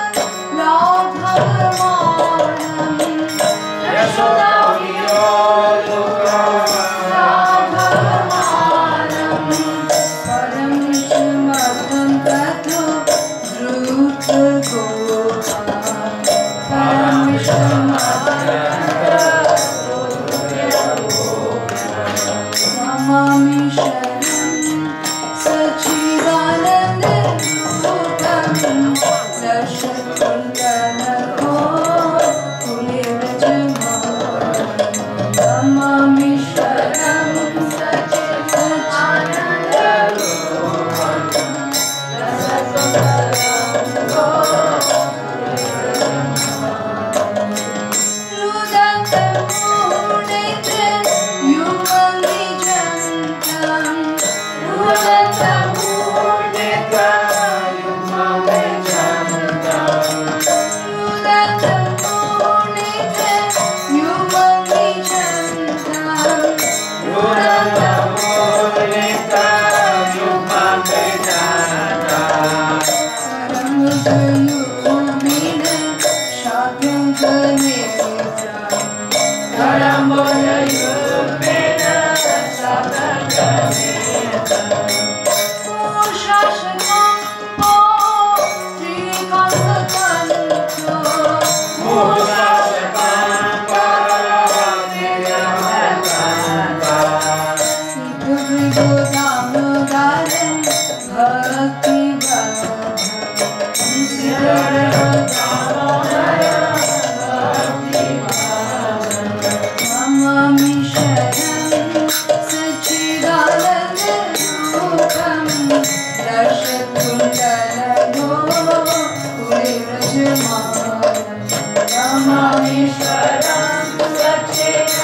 भक्ति नमामि शरणं सच्चिदानन्दरूपं दशकुण्डलगोकुलव्रजमानं नमामि शरणं सच्चिदानन्दरूपं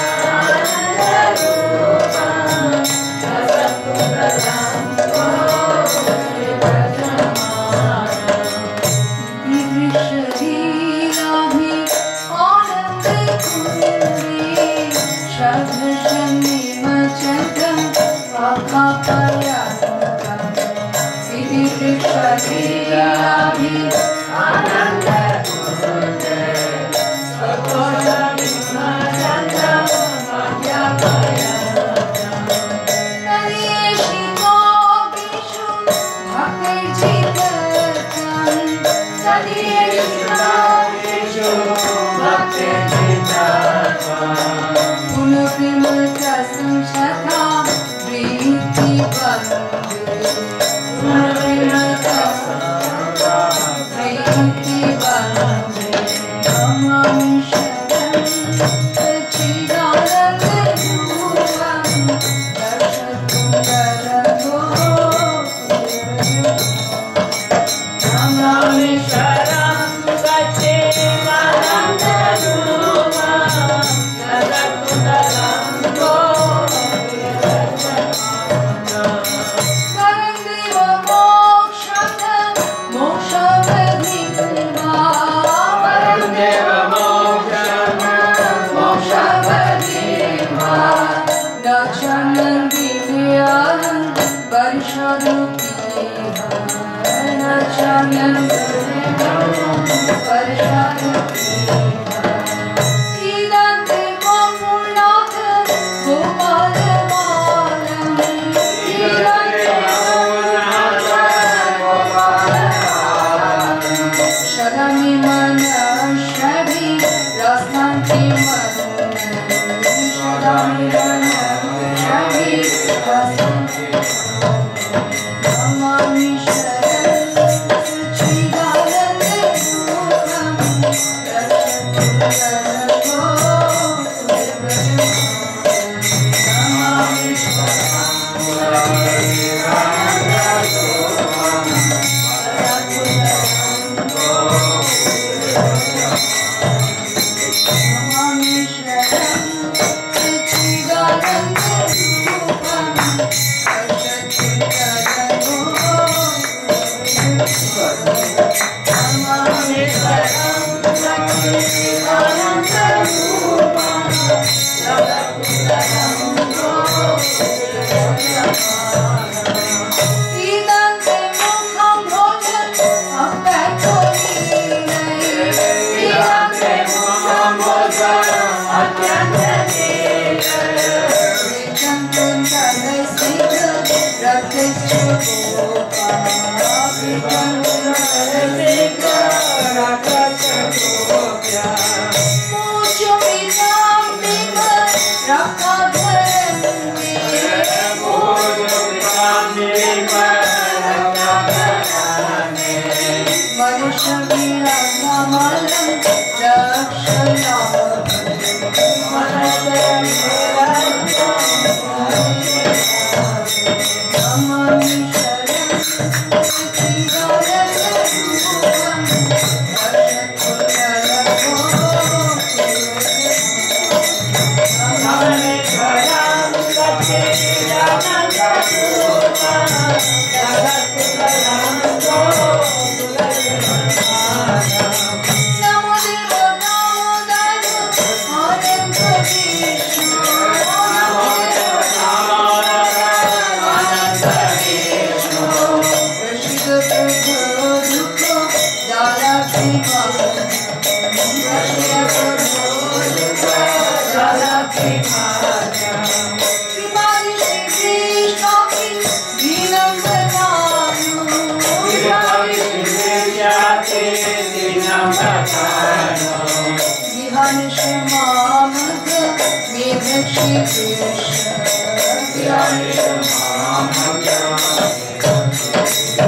Krishna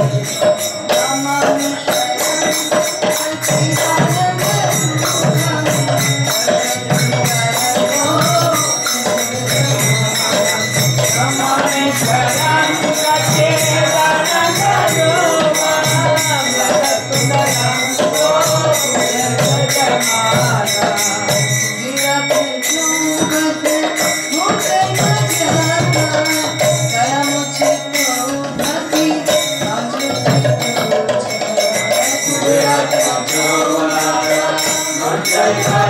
Jai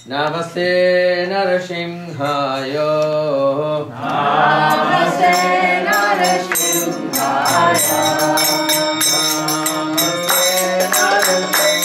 Namaste Narasimhaya. Namaste Narasimhaya. Namaste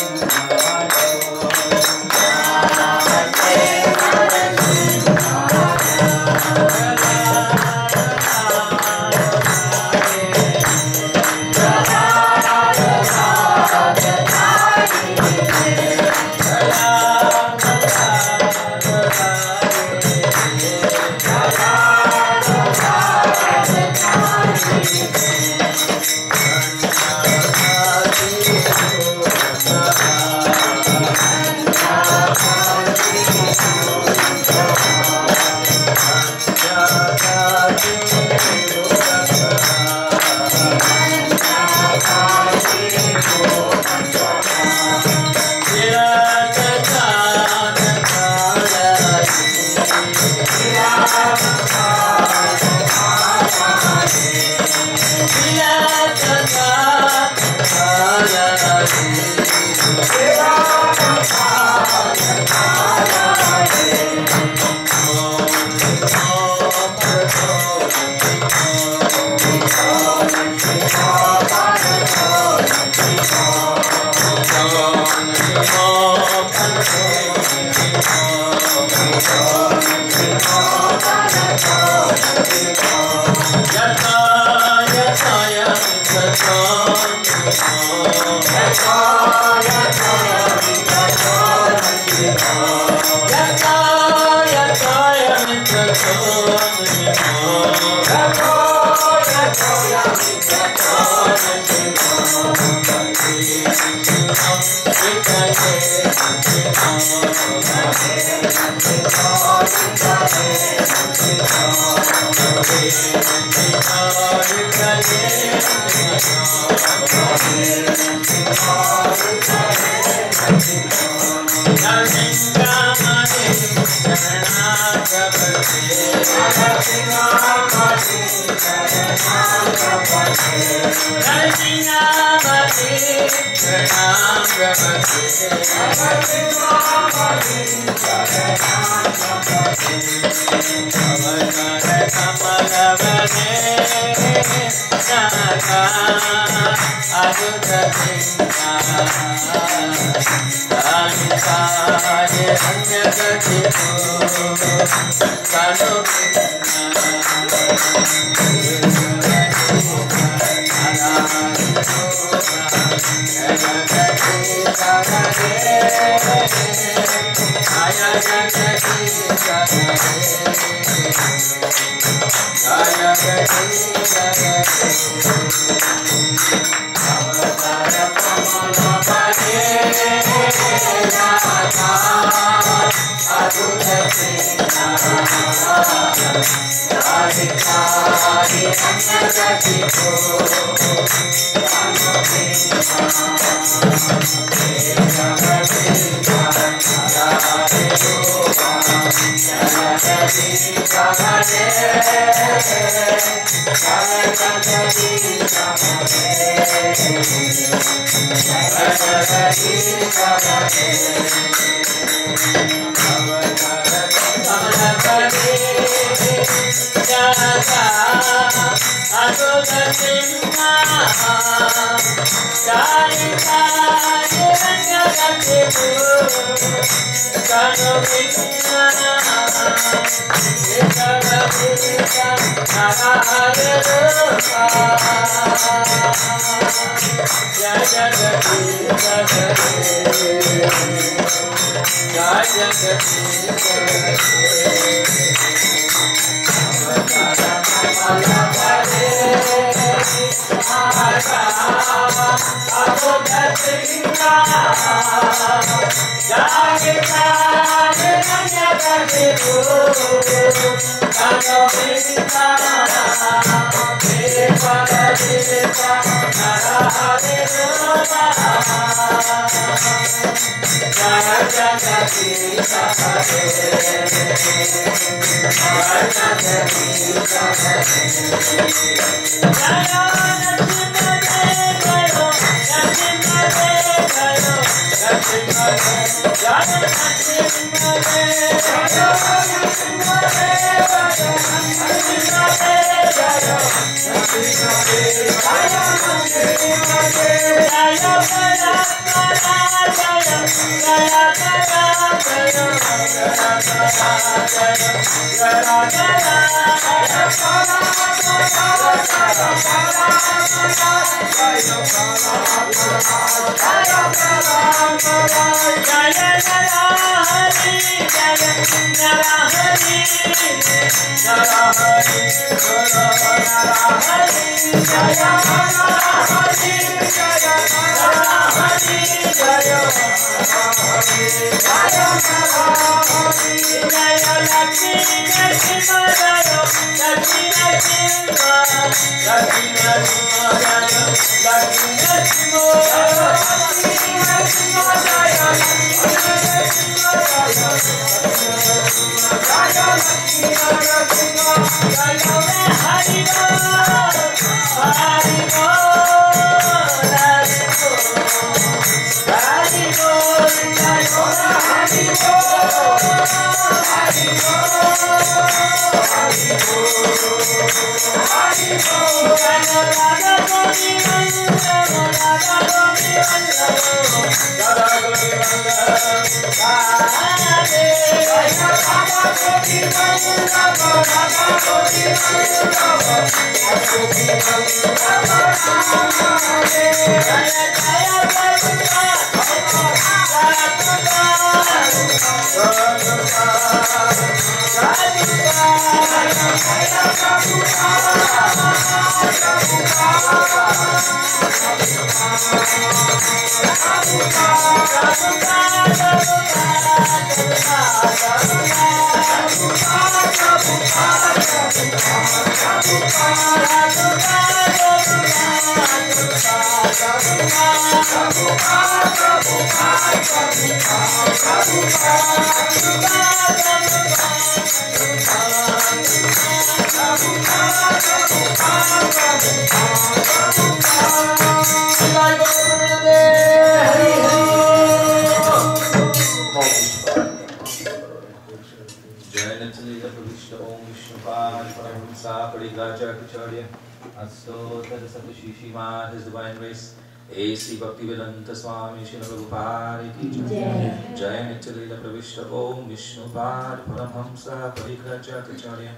His divine grace, A.C. Bhaktivedanta Swami Srila Prabhupada ki jai. Jai Nityalila Pravishta Om Vishnupad Paramhamsa Parikrajatacharya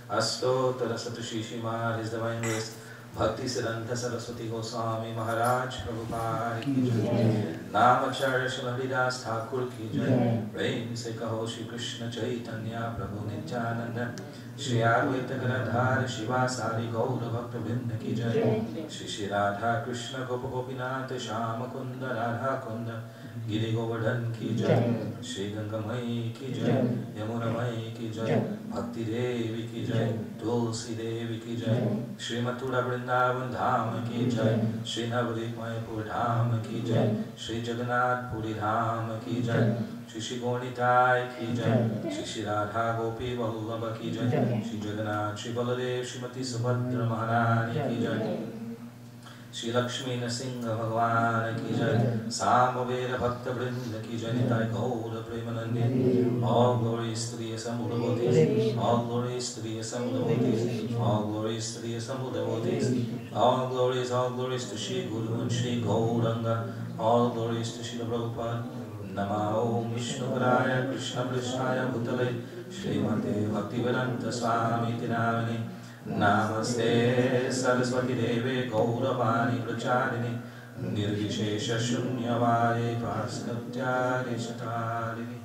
Astottara Satushi Shrimad His divine grace, Bhakti Siddhanta Saraswati Goswami Maharaj Prabhupada ki jai. Namacharya Srila Haridas Thakur ki jai. Prem se kaho Shri Krishna Chaitanya Prabhu Nityananda Shri Advaita Gadadhar Shivasari Gaura Bhakta Vrinda ki jai. Shri Shri Radha Krishna Gopa Gopinath Shama Kunda Radha Kunda Giri Govardhan ki jai. Shri Ganga Mai ki jai. Yamuna Mai ki jai. Bhakti Devi ki jai. Tulsi Devi ki jai. Shri Mathura Vrindavan Dham ki jai. Shri Navadvip Mayapur Dham ki jai. Shri Jagannath Puri Dham ki jai. Shri Shri Gaur Nitai की जय, श्री श्री राधा गोपी वल्लभ की जय, श्री जगन्नाथ श्री बलदेव श्रीमती सुभद्रा महारानी की जय, श्री लक्ष्मी नरसिंह भगवान की जय, सामवेद भक्त वृंद की जय, निताय गौर Premanandi. All glories to the assembled devotees, all glories to the assembled devotees, all glories to the assembled devotees, all glories to Shri Guru and Shri Gauranga, all glories to Shri Prabhupada. Namo Vishnupadaya Krishna Krishnaya Bhutale Srimate Bhaktivedanta Swami Tinamani Namaste Saraswati Deve Gauravani Pracharini Nirvishesha Shunyavare Praskatyare Shatarini